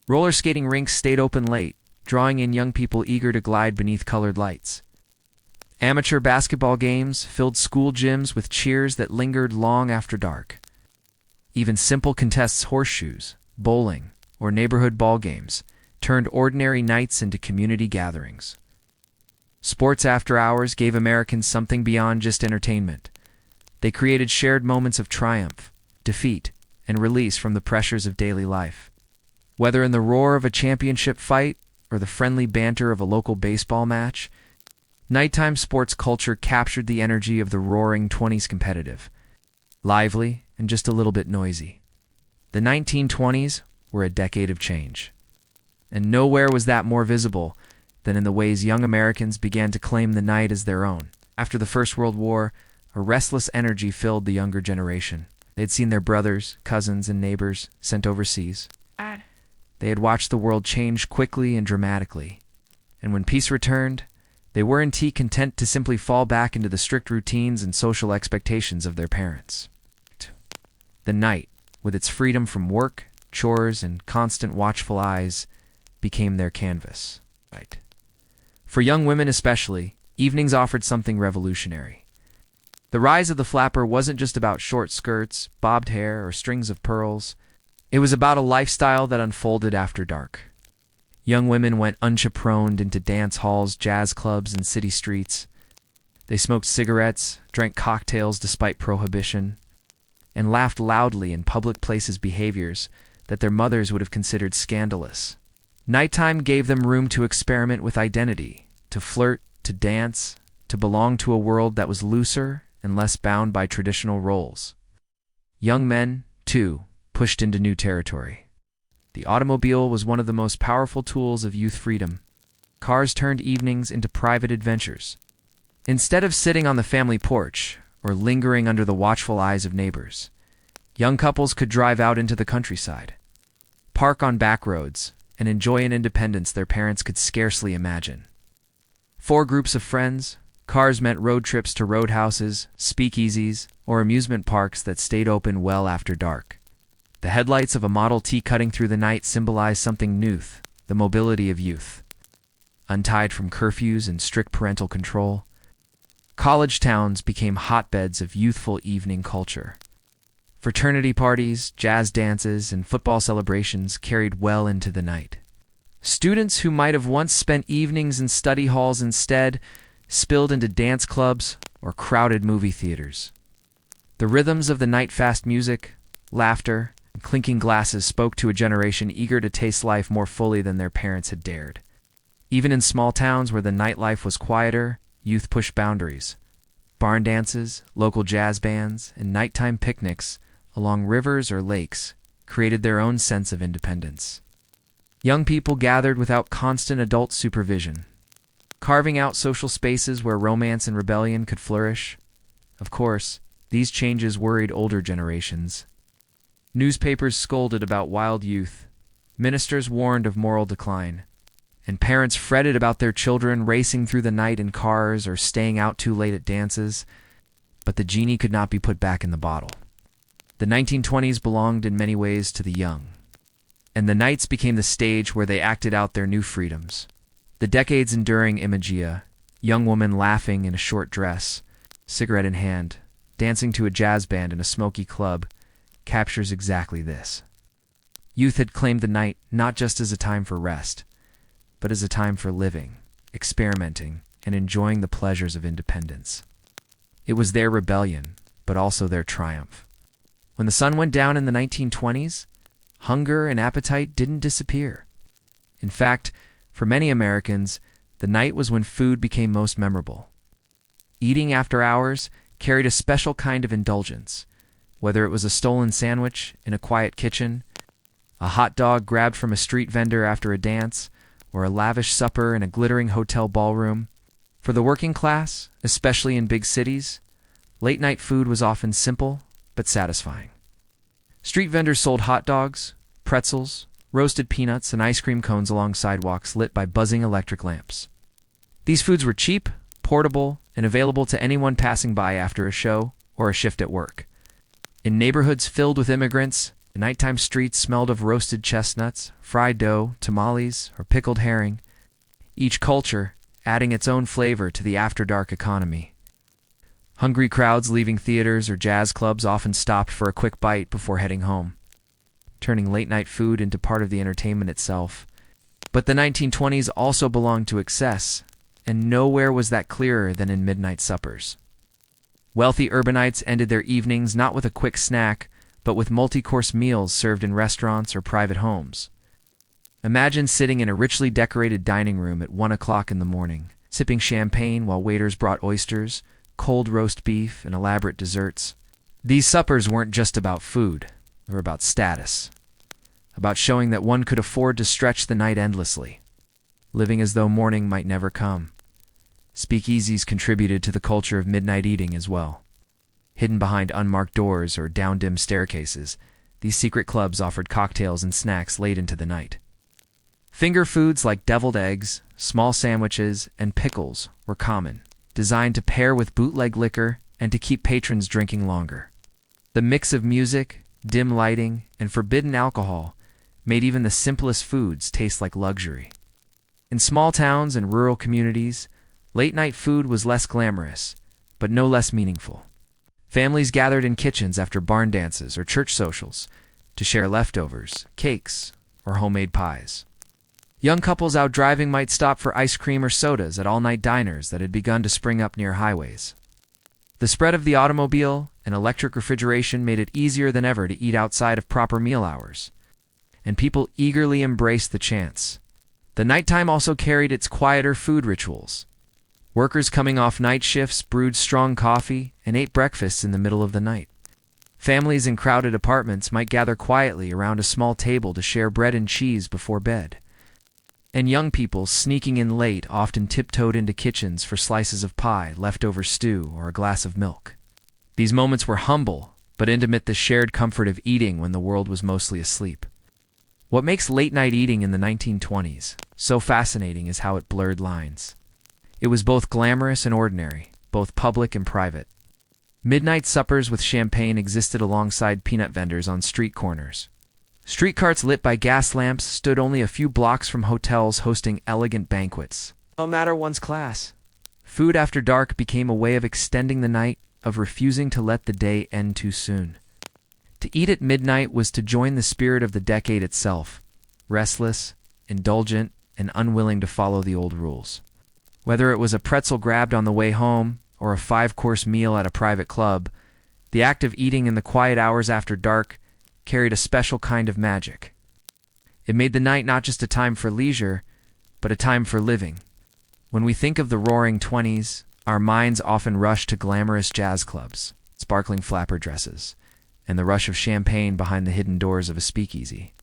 Roller skating rinks stayed open late, drawing in young people eager to glide beneath colored lights. Amateur basketball games filled school gyms with cheers that lingered long after dark. Even simple contests, horseshoes, bowling, or neighborhood ball games turned ordinary nights into community gatherings. Sports after hours gave Americans something beyond just entertainment. They created shared moments of triumph, defeat, and release from the pressures of daily life. Whether in the roar of a championship fight or the friendly banter of a local baseball match, nighttime sports culture captured the energy of the Roaring Twenties, competitive, lively, and just a little bit noisy. The 1920s were a decade of change, and nowhere was that more visible than in the ways young Americans began to claim the night as their own. After the First World War, a restless energy filled the younger generation. They had seen their brothers, cousins, and neighbors sent overseas. They had watched the world change quickly and dramatically, and when peace returned, they weren't content to simply fall back into the strict routines and social expectations of their parents. The night, with its freedom from work, chores, and constant watchful eyes, became their canvas. For young women especially, evenings offered something revolutionary. The rise of the flapper wasn't just about short skirts, bobbed hair, or strings of pearls. It was about a lifestyle that unfolded after dark. Young women went unchaperoned into dance halls, jazz clubs, and city streets. They smoked cigarettes, drank cocktails despite prohibition, and laughed loudly in public places, behaviors that their mothers would have considered scandalous. Nighttime gave them room to experiment with identity, to flirt, to dance, to belong to a world that was looser and less bound by traditional roles. Young men, too, pushed into new territory. The automobile was one of the most powerful tools of youth freedom. Cars turned evenings into private adventures. Instead of sitting on the family porch or lingering under the watchful eyes of neighbors, young couples could drive out into the countryside, park on back roads, and enjoy an independence their parents could scarcely imagine. For groups of friends, cars meant road trips to roadhouses, speakeasies, or amusement parks that stayed open well after dark. The headlights of a Model T cutting through the night symbolized something new, the mobility of youth. Untied from curfews and strict parental control, college towns became hotbeds of youthful evening culture. Fraternity parties, jazz dances, and football celebrations carried well into the night. Students who might have once spent evenings in study halls instead spilled into dance clubs or crowded movie theaters. The rhythms of the night, fast music, laughter, and clinking glasses spoke to a generation eager to taste life more fully than their parents had dared. Even in small towns where the nightlife was quieter, youth pushed boundaries. Barn dances, local jazz bands, and nighttime picnics along rivers or lakes created their own sense of independence. Young people gathered without constant adult supervision, carving out social spaces where romance and rebellion could flourish. Of course, these changes worried older generations. Newspapers scolded about wild youth, ministers warned of moral decline, and parents fretted about their children racing through the night in cars or staying out too late at dances. But the genie could not be put back in the bottle. The 1920s belonged in many ways to the young, and the nights became the stage where they acted out their new freedoms. The decades enduring imagia, young woman laughing in a short dress, cigarette in hand, dancing to a jazz band in a smoky club, captures exactly this. Youth had claimed the night not just as a time for rest, but as a time for living, experimenting, and enjoying the pleasures of independence. It was their rebellion, but also their triumph. When the sun went down in the 1920s, hunger and appetite didn't disappear. In fact, for many Americans, the night was when food became most memorable. Eating after hours carried a special kind of indulgence, whether it was a stolen sandwich in a quiet kitchen, a hot dog grabbed from a street vendor after a dance, or a lavish supper in a glittering hotel ballroom. For the working class, especially in big cities, late-night food was often simple but satisfying. Street vendors sold hot dogs, pretzels, roasted peanuts, and ice cream cones along sidewalks lit by buzzing electric lamps. These foods were cheap, portable, and available to anyone passing by after a show or a shift at work. In neighborhoods filled with immigrants, the nighttime streets smelled of roasted chestnuts, fried dough, tamales, or pickled herring, each culture adding its own flavor to the after-dark economy. Hungry crowds leaving theaters or jazz clubs often stopped for a quick bite before heading home, turning late-night food into part of the entertainment itself. But the 1920s also belonged to excess, and nowhere was that clearer than in midnight suppers. Wealthy urbanites ended their evenings not with a quick snack, but with multi-course meals served in restaurants or private homes. Imagine sitting in a richly decorated dining room at 1 o'clock in the morning, sipping champagne while waiters brought oysters, cold roast beef, and elaborate desserts. These suppers weren't just about food, they were about status, about showing that one could afford to stretch the night endlessly, living as though morning might never come. Speakeasies contributed to the culture of midnight eating as well. Hidden behind unmarked doors or down dim staircases, these secret clubs offered cocktails and snacks late into the night. Finger foods like deviled eggs, small sandwiches, and pickles were common, designed to pair with bootleg liquor and to keep patrons drinking longer. The mix of music, dim lighting, and forbidden alcohol made even the simplest foods taste like luxury. In small towns and rural communities, Late-night food was less glamorous, but no less meaningful. Families gathered in kitchens after barn dances or church socials to share leftovers, cakes, or homemade pies. Young couples out driving might stop for ice cream or sodas at all-night diners that had begun to spring up near highways. The spread of the automobile and electric refrigeration made it easier than ever to eat outside of proper meal hours, and people eagerly embraced the chance. The nighttime also carried its quieter food rituals. Workers coming off night shifts brewed strong coffee and ate breakfasts in the middle of the night. Families in crowded apartments might gather quietly around a small table to share bread and cheese before bed. And young people sneaking in late often tiptoed into kitchens for slices of pie, leftover stew, or a glass of milk. These moments were humble, but intimate, the shared comfort of eating when the world was mostly asleep. What makes late-night eating in the 1920s so fascinating is how it blurred lines. It was both glamorous and ordinary, both public and private. Midnight suppers with champagne existed alongside peanut vendors on street corners. Street carts lit by gas lamps stood only a few blocks from hotels hosting elegant banquets. No matter one's class. Food after dark became a way of extending the night, of refusing to let the day end too soon. To eat at midnight was to join the spirit of the decade itself, restless, indulgent, and unwilling to follow the old rules. Whether it was a pretzel grabbed on the way home or a 5-course meal at a private club, the act of eating in the quiet hours after dark carried a special kind of magic. It made the night not just a time for leisure, but a time for living. When we think of the Roaring '20s, our minds often rush to glamorous jazz clubs, sparkling flapper dresses, and the rush of champagne behind the hidden doors of a speakeasy.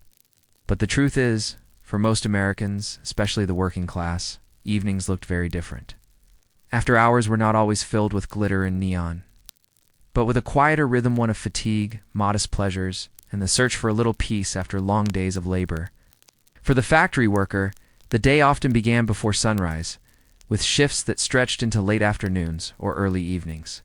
But the truth is, for most Americans, especially the working class, evenings looked very different. After hours were not always filled with glitter and neon, but with a quieter rhythm, one of fatigue, modest pleasures, and the search for a little peace after long days of labor. For the factory worker, the day often began before sunrise, with shifts that stretched into late afternoons or early evenings.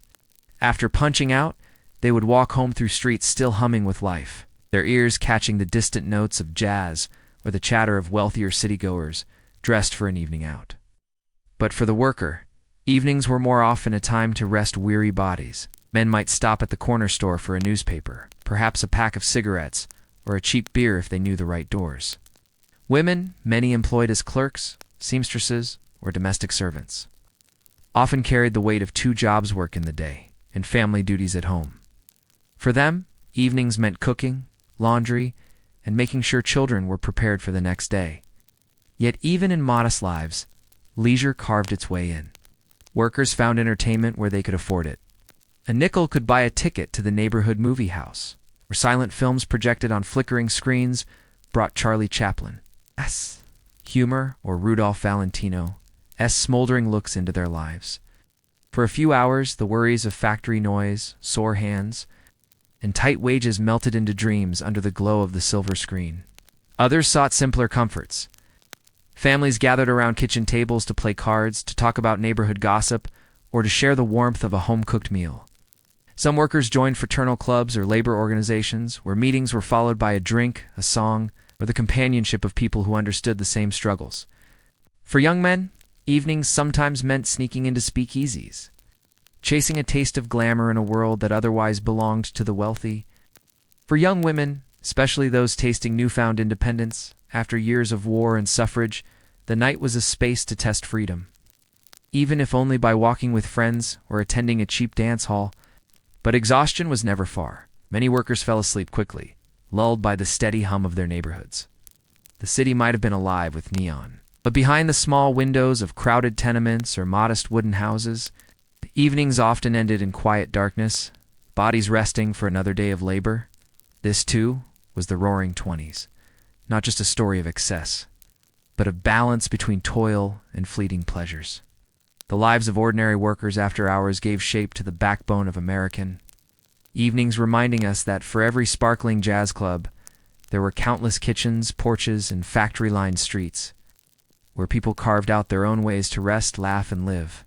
After punching out, they would walk home through streets still humming with life, their ears catching the distant notes of jazz or the chatter of wealthier city-goers dressed for an evening out. But for the worker, evenings were more often a time to rest weary bodies. Men might stop at the corner store for a newspaper, perhaps a pack of cigarettes, or a cheap beer if they knew the right doors. Women, many employed as clerks, seamstresses, or domestic servants, often carried the weight of 2 jobs work in the day and family duties at home. For them, evenings meant cooking, laundry, and making sure children were prepared for the next day. Yet even in modest lives, leisure carved its way in. Workers found entertainment where they could afford it. A nickel could buy a ticket to the neighborhood movie house, where silent films projected on flickering screens brought Charlie Chaplin's humor or Rudolph Valentino's smoldering looks into their lives. For a few hours, the worries of factory noise, sore hands, and tight wages melted into dreams under the glow of the silver screen. Others sought simpler comforts. Families gathered around kitchen tables to play cards, to talk about neighborhood gossip, or to share the warmth of a home-cooked meal. Some workers joined fraternal clubs or labor organizations, where meetings were followed by a drink, a song, or the companionship of people who understood the same struggles. For young men, evenings sometimes meant sneaking into speakeasies, chasing a taste of glamour in a world that otherwise belonged to the wealthy. For young women, especially those tasting newfound independence, after years of war and suffrage, the night was a space to test freedom, even if only by walking with friends or attending a cheap dance hall. But exhaustion was never far. Many workers fell asleep quickly, lulled by the steady hum of their neighborhoods. The city might have been alive with neon, but behind the small windows of crowded tenements or modest wooden houses, the evenings often ended in quiet darkness, bodies resting for another day of labor. This, too, was the Roaring '20s, not just a story of excess, but of balance between toil and fleeting pleasures. The lives of ordinary workers after hours gave shape to the backbone of American evenings, reminding us that for every sparkling jazz club, there were countless kitchens, porches, and factory-lined streets, where people carved out their own ways to rest, laugh, and live.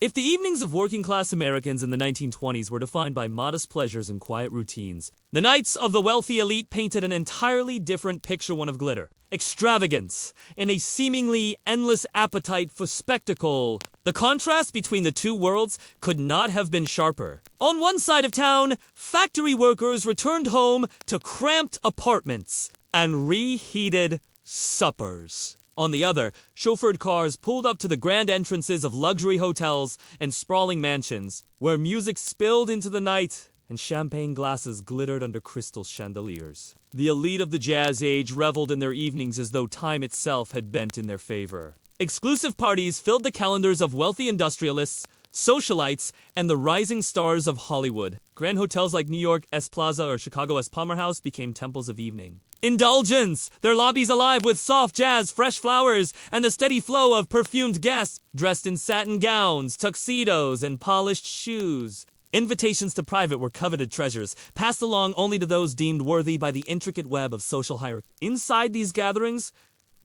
If the evenings of working-class Americans in the 1920s were defined by modest pleasures and quiet routines, the nights of the wealthy elite painted an entirely different picture, one of glitter, extravagance, and a seemingly endless appetite for spectacle. The contrast between the two worlds could not have been sharper. On one side of town, factory workers returned home to cramped apartments and reheated suppers. On the other, chauffeured cars pulled up to the grand entrances of luxury hotels and sprawling mansions, where music spilled into the night and champagne glasses glittered under crystal chandeliers. The elite of the jazz age reveled in their evenings as though time itself had bent in their favor. Exclusive parties filled the calendars of wealthy industrialists, socialites, and the rising stars of Hollywood. Grand hotels like New York's Plaza or Chicago's Palmer House became temples of evening. Indulgence! Their lobbies alive with soft jazz, fresh flowers, and the steady flow of perfumed guests dressed in satin gowns, tuxedos, and polished shoes. Invitations to private were coveted treasures, passed along only to those deemed worthy by the intricate web of social hierarchy. Inside these gatherings,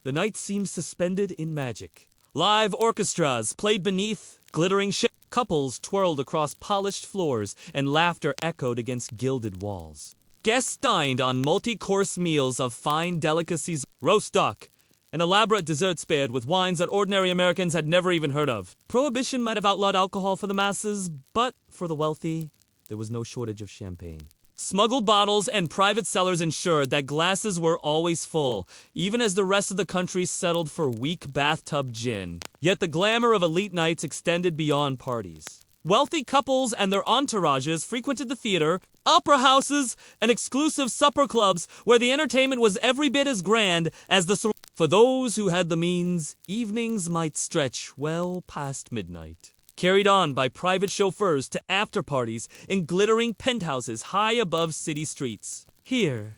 the night seemed suspended in magic. Live orchestras played beneath glittering ships. Couples twirled across polished floors, and laughter echoed against gilded walls. Guests dined on multi-course meals of fine delicacies, roast duck, and elaborate desserts paired with wines that ordinary Americans had never even heard of. Prohibition might have outlawed alcohol for the masses, but for the wealthy, there was no shortage of champagne. Smuggled bottles and private cellars ensured that glasses were always full, even as the rest of the country settled for weak bathtub gin. Yet the glamour of elite nights extended beyond parties. Wealthy couples and their entourages frequented the theater, opera houses, and exclusive supper clubs where the entertainment was every bit as grand as the... For those who had the means, evenings might stretch well past midnight, carried on by private chauffeurs to after-parties in glittering penthouses high above city streets. Here,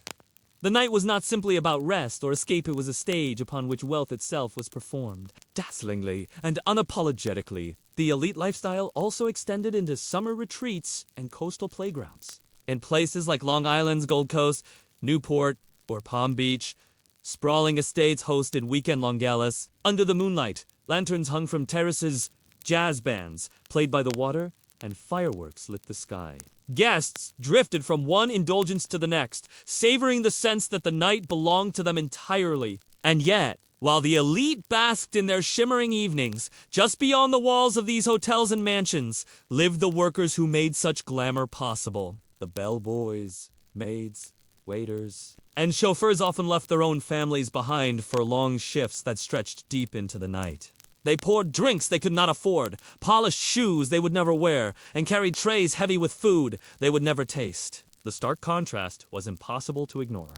the night was not simply about rest or escape, it was a stage upon which wealth itself was performed. Dazzlingly and unapologetically, the elite lifestyle also extended into summer retreats and coastal playgrounds. In places like Long Island's Gold Coast, Newport, or Palm Beach, sprawling estates hosted weekend-long galas. Under the moonlight, lanterns hung from terraces, jazz bands played by the water, and fireworks lit the sky. Guests drifted from one indulgence to the next, savoring the sense that the night belonged to them entirely. And yet, while the elite basked in their shimmering evenings, just beyond the walls of these hotels and mansions lived the workers who made such glamour possible. The bellboys, maids, waiters, and chauffeurs often left their own families behind for long shifts that stretched deep into the night. They poured drinks they could not afford, polished shoes they would never wear, and carried trays heavy with food they would never taste. The stark contrast was impossible to ignore.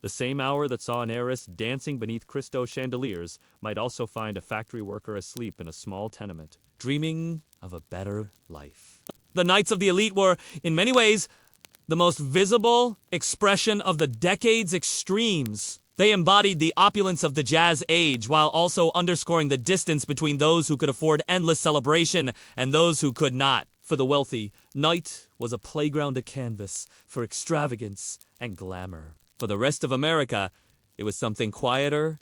The same hour that saw an heiress dancing beneath crystal chandeliers might also find a factory worker asleep in a small tenement, dreaming of a better life. The nights of the elite were, in many ways, the most visible expression of the decade's extremes. They embodied the opulence of the jazz age while also underscoring the distance between those who could afford endless celebration and those who could not. For the wealthy, night was a playground to canvas for extravagance and glamour. For the rest of America, it was something quieter,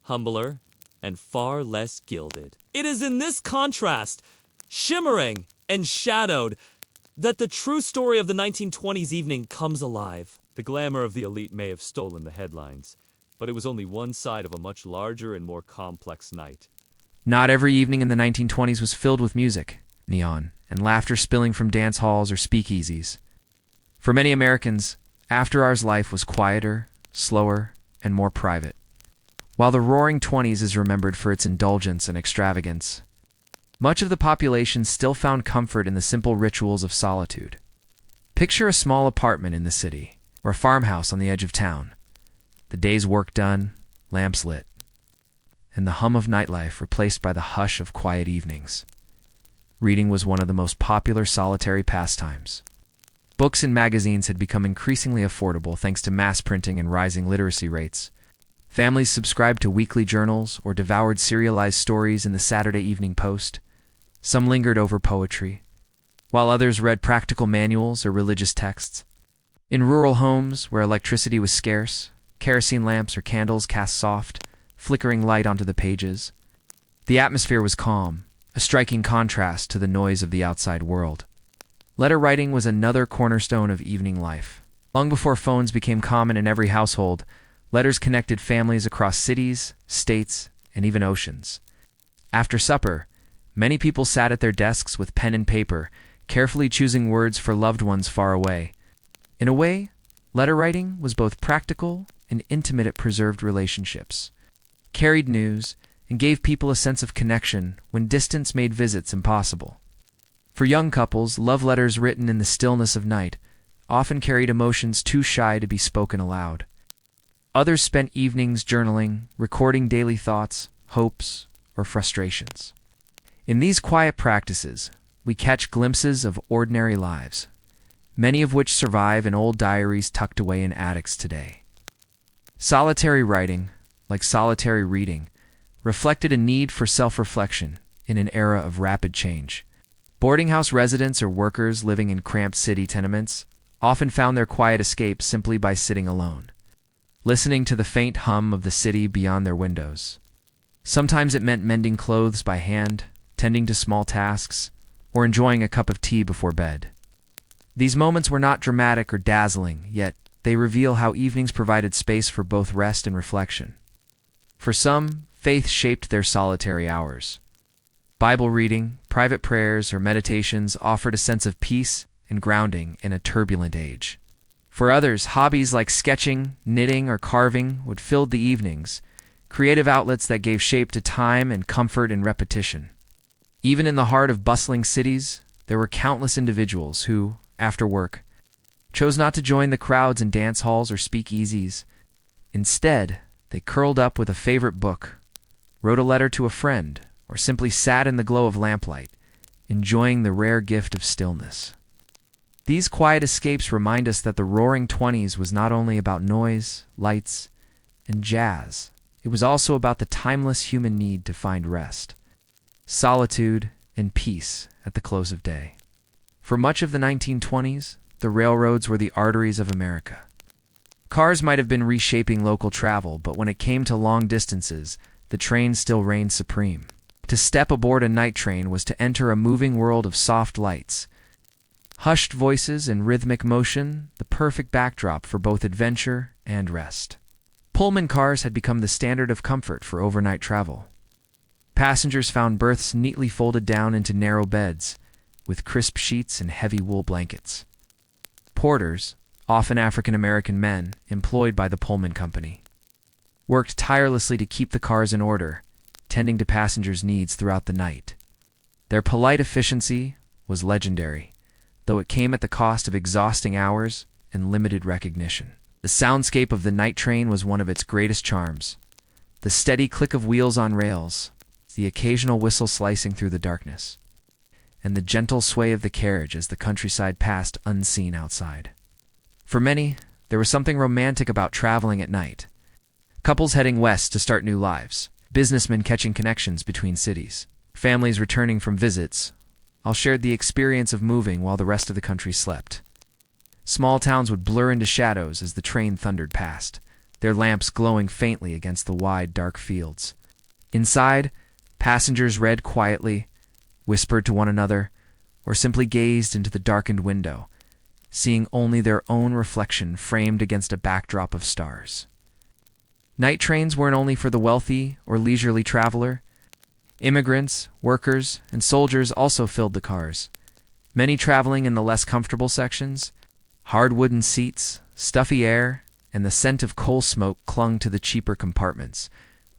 humbler, and far less gilded. It is in this contrast, shimmering and shadowed, that the true story of the 1920s evening comes alive. The glamour of the elite may have stolen the headlines, but it was only one side of a much larger and more complex night. Not every evening in the 1920s was filled with music, neon, and laughter spilling from dance halls or speakeasies. For many Americans, after-hours life was quieter, slower, and more private. While the Roaring Twenties is remembered for its indulgence and extravagance, much of the population still found comfort in the simple rituals of solitude. Picture a small apartment in the city, or a farmhouse on the edge of town. The day's work done, lamps lit, and the hum of nightlife replaced by the hush of quiet evenings. Reading was one of the most popular solitary pastimes. Books and magazines had become increasingly affordable thanks to mass printing and rising literacy rates. Families subscribed to weekly journals or devoured serialized stories in the Saturday Evening Post. Some lingered over poetry, while others read practical manuals or religious texts. In rural homes, where electricity was scarce, kerosene lamps or candles cast soft, flickering light onto the pages. The atmosphere was calm, a striking contrast to the noise of the outside world. Letter writing was another cornerstone of evening life. Long before phones became common in every household, letters connected families across cities, states, and even oceans. After supper, many people sat at their desks with pen and paper, carefully choosing words for loved ones far away. In a way, letter writing was both practical and intimate. It preserved relationships, carried news, and gave people a sense of connection when distance made visits impossible. For young couples, love letters written in the stillness of night often carried emotions too shy to be spoken aloud. Others spent evenings journaling, recording daily thoughts, hopes, or frustrations. In these quiet practices, we catch glimpses of ordinary lives, many of which survive in old diaries tucked away in attics today. Solitary writing, like solitary reading, reflected a need for self-reflection in an era of rapid change. Boarding house residents or workers living in cramped city tenements often found their quiet escape simply by sitting alone, listening to the faint hum of the city beyond their windows. Sometimes it meant mending clothes by hand, tending to small tasks, or enjoying a cup of tea before bed. These moments were not dramatic or dazzling, yet they reveal how evenings provided space for both rest and reflection. For some, faith shaped their solitary hours. Bible reading, private prayers, or meditations offered a sense of peace and grounding in a turbulent age. For others, hobbies like sketching, knitting, or carving would fill the evenings, creative outlets that gave shape to time and comfort in repetition. Even in the heart of bustling cities, there were countless individuals who, after work, chose not to join the crowds in dance halls or speakeasies. Instead, they curled up with a favorite book, wrote a letter to a friend, or simply sat in the glow of lamplight, enjoying the rare gift of stillness. These quiet escapes remind us that the Roaring Twenties was not only about noise, lights, and jazz. It was also about the timeless human need to find rest, solitude, and peace at the close of day. For much of the 1920s, the railroads were the arteries of America. Cars might have been reshaping local travel, but when it came to long distances, the train still reigned supreme. To step aboard a night train was to enter a moving world of soft lights, hushed voices, and rhythmic motion, the perfect backdrop for both adventure and rest. Pullman cars had become the standard of comfort for overnight travel. Passengers found berths neatly folded down into narrow beds, with crisp sheets and heavy wool blankets. Porters, often African-American men employed by the Pullman Company, worked tirelessly to keep the cars in order, tending to passengers' needs throughout the night. Their polite efficiency was legendary, though it came at the cost of exhausting hours and limited recognition. The soundscape of the night train was one of its greatest charms. The steady click of wheels on rails, the occasional whistle slicing through the darkness, and the gentle sway of the carriage as the countryside passed unseen outside. For many, there was something romantic about traveling at night. Couples heading west to start new lives, businessmen catching connections between cities, families returning from visits, all shared the experience of moving while the rest of the country slept. Small towns would blur into shadows as the train thundered past, their lamps glowing faintly against the wide, dark fields. Inside, passengers read quietly, whispered to one another, or simply gazed into the darkened window, seeing only their own reflection framed against a backdrop of stars. Night trains weren't only for the wealthy or leisurely traveler. Immigrants, workers, and soldiers also filled the cars, many traveling in the less comfortable sections. Hard wooden seats, stuffy air, and the scent of coal smoke clung to the cheaper compartments,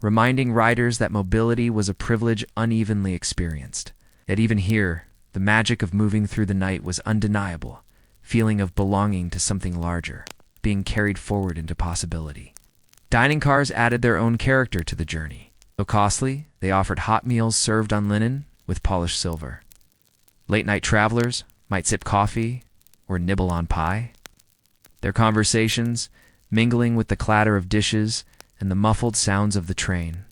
reminding riders that mobility was a privilege unevenly experienced. Yet even here, the magic of moving through the night was undeniable, feeling of belonging to something larger, being carried forward into possibility. Dining cars added their own character to the journey. Though costly, they offered hot meals served on linen with polished silver. Late-night travelers might sip coffee or nibble on pie, their conversations mingling with the clatter of dishes and the muffled sounds of the train.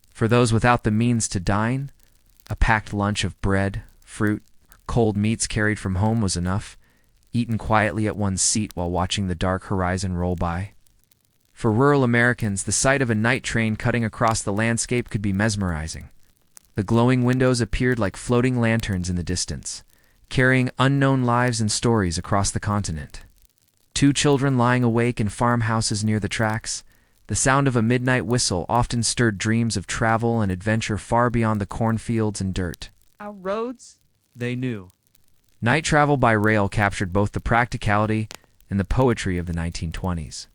For those without the means to dine, a packed lunch of bread, fruit, or cold meats carried from home was enough, eaten quietly at one's seat while watching the dark horizon roll by. For rural Americans, the sight of a night train cutting across the landscape could be mesmerizing. The glowing windows appeared like floating lanterns in the distance, carrying unknown lives and stories across the continent. Two children lying awake in farmhouses near the tracks, the sound of a midnight whistle often stirred dreams of travel and adventure far beyond the cornfields and dirt. Our roads? They knew. Night travel by rail captured both the practicality and the poetry of the 1920s.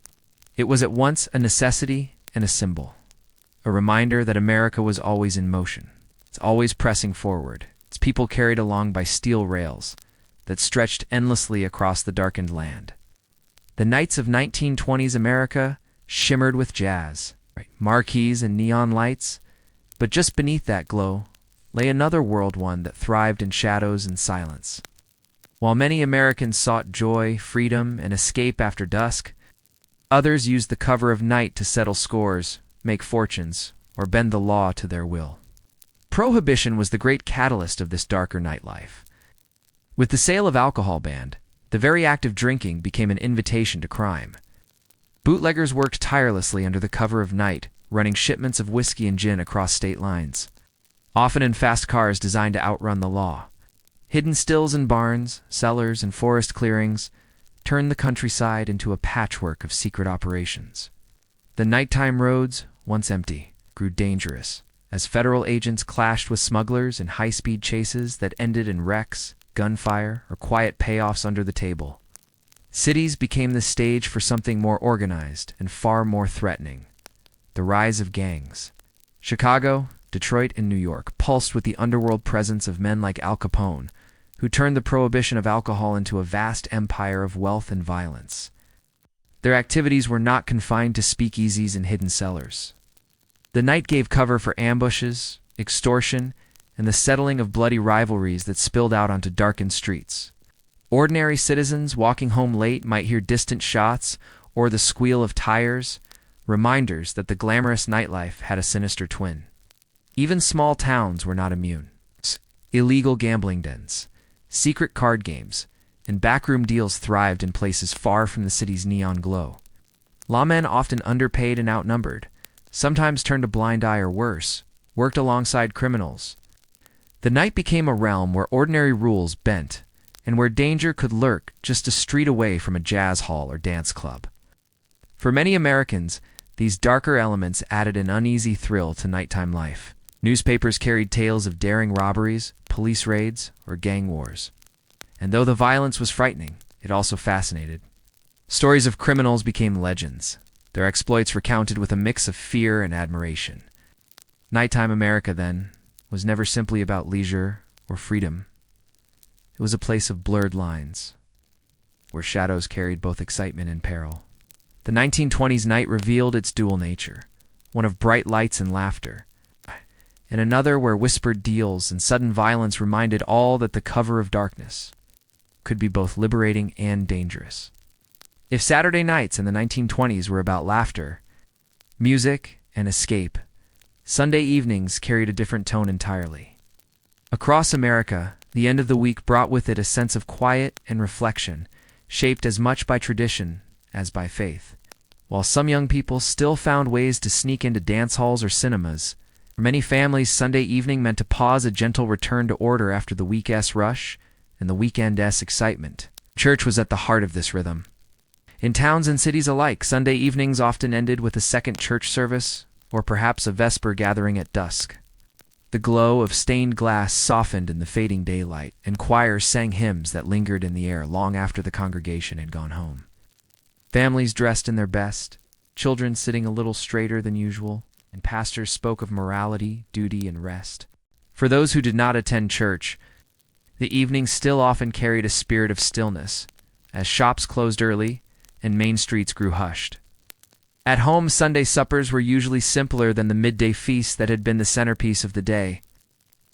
It was at once a necessity and a symbol, a reminder that America was always in motion. It's always pressing forward, its people carried along by steel rails that stretched endlessly across the darkened land. The nights of 1920s America shimmered with jazz, marquees and neon lights, but just beneath that glow lay another world, one that thrived in shadows and silence. While many Americans sought joy, freedom, and escape after dusk, others used the cover of night to settle scores, make fortunes, or bend the law to their will. Prohibition was the great catalyst of this darker nightlife. With the sale of alcohol banned, the very act of drinking became an invitation to crime. Bootleggers worked tirelessly under the cover of night, running shipments of whiskey and gin across state lines, often in fast cars designed to outrun the law. Hidden stills in barns, cellars, and forest clearings turned the countryside into a patchwork of secret operations. The nighttime roads, once empty, grew dangerous as federal agents clashed with smugglers in high-speed chases that ended in wrecks, gunfire, or quiet payoffs under the table. Cities became the stage for something more organized and far more threatening: the rise of gangs. Chicago, Detroit, and New York pulsed with the underworld presence of men like Al Capone, who turned the prohibition of alcohol into a vast empire of wealth and violence. Their activities were not confined to speakeasies and hidden cellars. The night gave cover for ambushes, extortion, and the settling of bloody rivalries that spilled out onto darkened streets. Ordinary citizens walking home late might hear distant shots or the squeal of tires, reminders that the glamorous nightlife had a sinister twin. Even small towns were not immune. Illegal gambling dens, secret card games, and backroom deals thrived in places far from the city's neon glow. Lawmen, often underpaid and outnumbered, sometimes turned a blind eye or worse, worked alongside criminals. The night became a realm where ordinary rules bent, and where danger could lurk just a street away from a jazz hall or dance club. For many Americans, these darker elements added an uneasy thrill to nighttime life. Newspapers carried tales of daring robberies, police raids, or gang wars. And though the violence was frightening, it also fascinated. Stories of criminals became legends, their exploits recounted with a mix of fear and admiration. Nighttime America, then, was never simply about leisure or freedom. It was a place of blurred lines, where shadows carried both excitement and peril. The 1920s night revealed its dual nature, one of bright lights and laughter, and another where whispered deals and sudden violence reminded all that the cover of darkness could be both liberating and dangerous. If Saturday nights in the 1920s were about laughter, music, and escape, Sunday evenings carried a different tone entirely. Across America, the end of the week brought with it a sense of quiet and reflection, shaped as much by tradition as by faith. While some young people still found ways to sneak into dance halls or cinemas, for many families, Sunday evening meant to pause, a gentle return to order after the week's rush and the weekend's excitement. Church was at the heart of this rhythm. In towns and cities alike, Sunday evenings often ended with a second church service, or perhaps a vesper gathering at dusk. The glow of stained glass softened in the fading daylight, and choirs sang hymns that lingered in the air long after the congregation had gone home. Families dressed in their best, children sitting a little straighter than usual, and pastors spoke of morality, duty, and rest. For those who did not attend church, the evening still often carried a spirit of stillness, as shops closed early and main streets grew hushed. At home, Sunday suppers were usually simpler than the midday feast that had been the centerpiece of the day.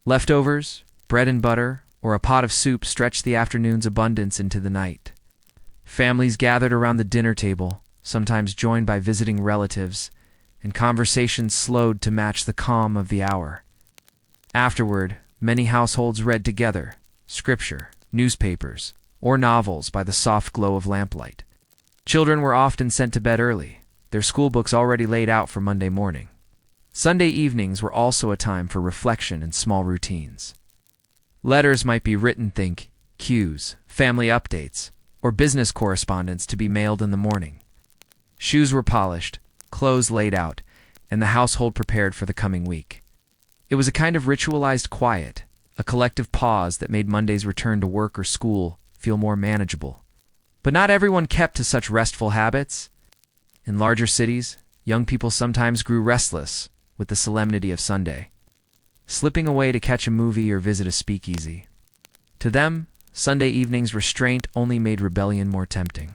Leftovers, bread and butter, or a pot of soup stretched the afternoon's abundance into the night. Families gathered around the dinner table, sometimes joined by visiting relatives, and conversations slowed to match the calm of the hour. Afterward, many households read together, scripture, newspapers, or novels by the soft glow of lamplight. Children were often sent to bed early, their school books already laid out for Monday morning. Sunday evenings were also a time for reflection and small routines. Letters might be written, think cues, family updates, or business correspondence to be mailed in the morning. Shoes were polished, clothes laid out, and the household prepared for the coming week. It was a kind of ritualized quiet, a collective pause that made Monday's return to work or school feel more manageable. But not everyone kept to such restful habits. In larger cities, young people sometimes grew restless with the solemnity of Sunday, slipping away to catch a movie or visit a speakeasy. To them, Sunday evening's restraint only made rebellion more tempting.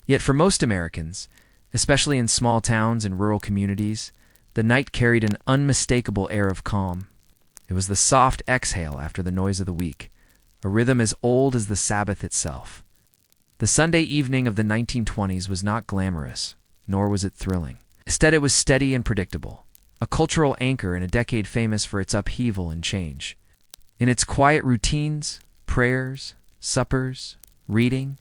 Yet for most Americans, especially in small towns and rural communities, the night carried an unmistakable air of calm. It was the soft exhale after the noise of the week, a rhythm as old as the Sabbath itself. The Sunday evening of the 1920s was not glamorous, nor was it thrilling. Instead, it was steady and predictable, a cultural anchor in a decade famous for its upheaval and change. In its quiet routines, prayers, suppers, reading,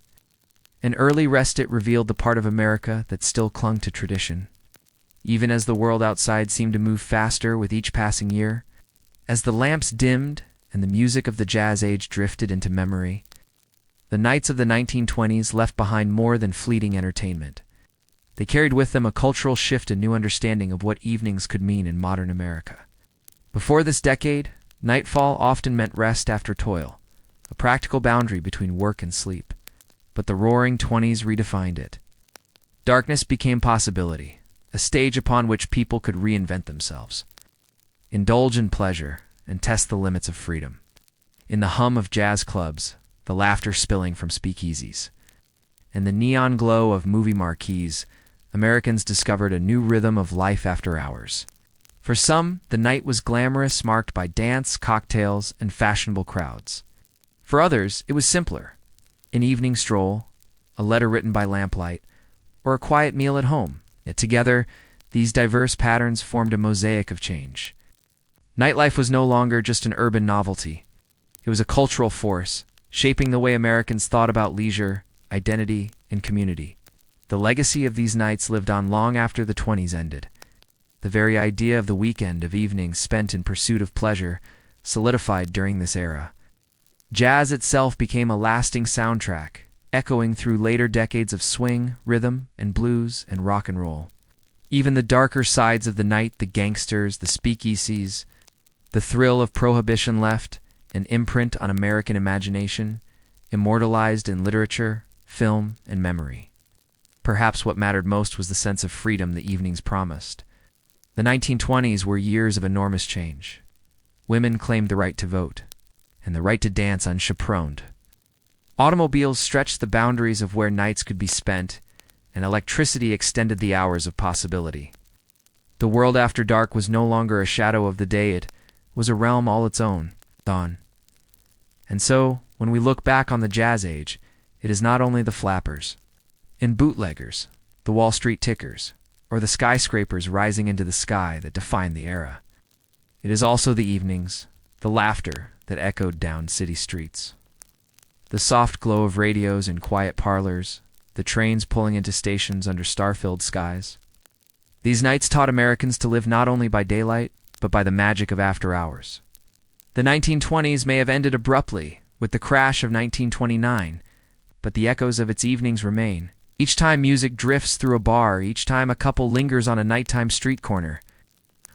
and early rest, it revealed the part of America that still clung to tradition. Even as the world outside seemed to move faster with each passing year, as the lamps dimmed and the music of the jazz age drifted into memory, the nights of the 1920s left behind more than fleeting entertainment. They carried with them a cultural shift and new understanding of what evenings could mean in modern America. Before this decade, nightfall often meant rest after toil, a practical boundary between work and sleep. But the roaring 20s redefined it. Darkness became possibility, a stage upon which people could reinvent themselves, indulge in pleasure, and test the limits of freedom. In the hum of jazz clubs, the laughter spilling from speakeasies, and the neon glow of movie marquees, Americans discovered a new rhythm of life after hours. For some, the night was glamorous, marked by dance, cocktails, and fashionable crowds. For others, it was simpler: an evening stroll, a letter written by lamplight, or a quiet meal at home. Yet together, these diverse patterns formed a mosaic of change. Nightlife was no longer just an urban novelty. It was a cultural force, shaping the way Americans thought about leisure, identity, and community. The legacy of these nights lived on long after the 20s ended. The very idea of the weekend, of evenings spent in pursuit of pleasure, solidified during this era. Jazz itself became a lasting soundtrack, echoing through later decades of swing, rhythm, and blues and rock and roll. Even the darker sides of the night, the gangsters, the speakeasies, the thrill of Prohibition left an imprint on American imagination, immortalized in literature, film, and memory. Perhaps what mattered most was the sense of freedom the evenings promised. The 1920s were years of enormous change. Women claimed the right to vote, and the right to dance unchaperoned. Automobiles stretched the boundaries of where nights could be spent, and electricity extended the hours of possibility. The world after dark was no longer a shadow of the day, it was a realm all its own, dawn. And so, when we look back on the jazz age, it is not only the flappers and bootleggers, the Wall Street tickers, or the skyscrapers rising into the sky that define the era. It is also the evenings, the laughter that echoed down city streets, the soft glow of radios in quiet parlors, the trains pulling into stations under star-filled skies. These nights taught Americans to live not only by daylight, but by the magic of after hours. The 1920s may have ended abruptly with the crash of 1929, but the echoes of its evenings remain. Each time music drifts through a bar, each time a couple lingers on a nighttime street corner,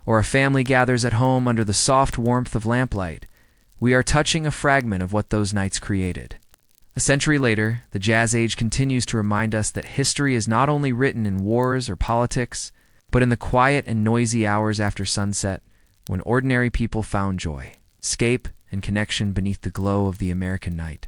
or a family gathers at home under the soft warmth of lamplight, we are touching a fragment of what those nights created. A century later, the jazz age continues to remind us that history is not only written in wars or politics, but in the quiet and noisy hours after sunset, when ordinary people found joy, escape, and connection beneath the glow of the American night.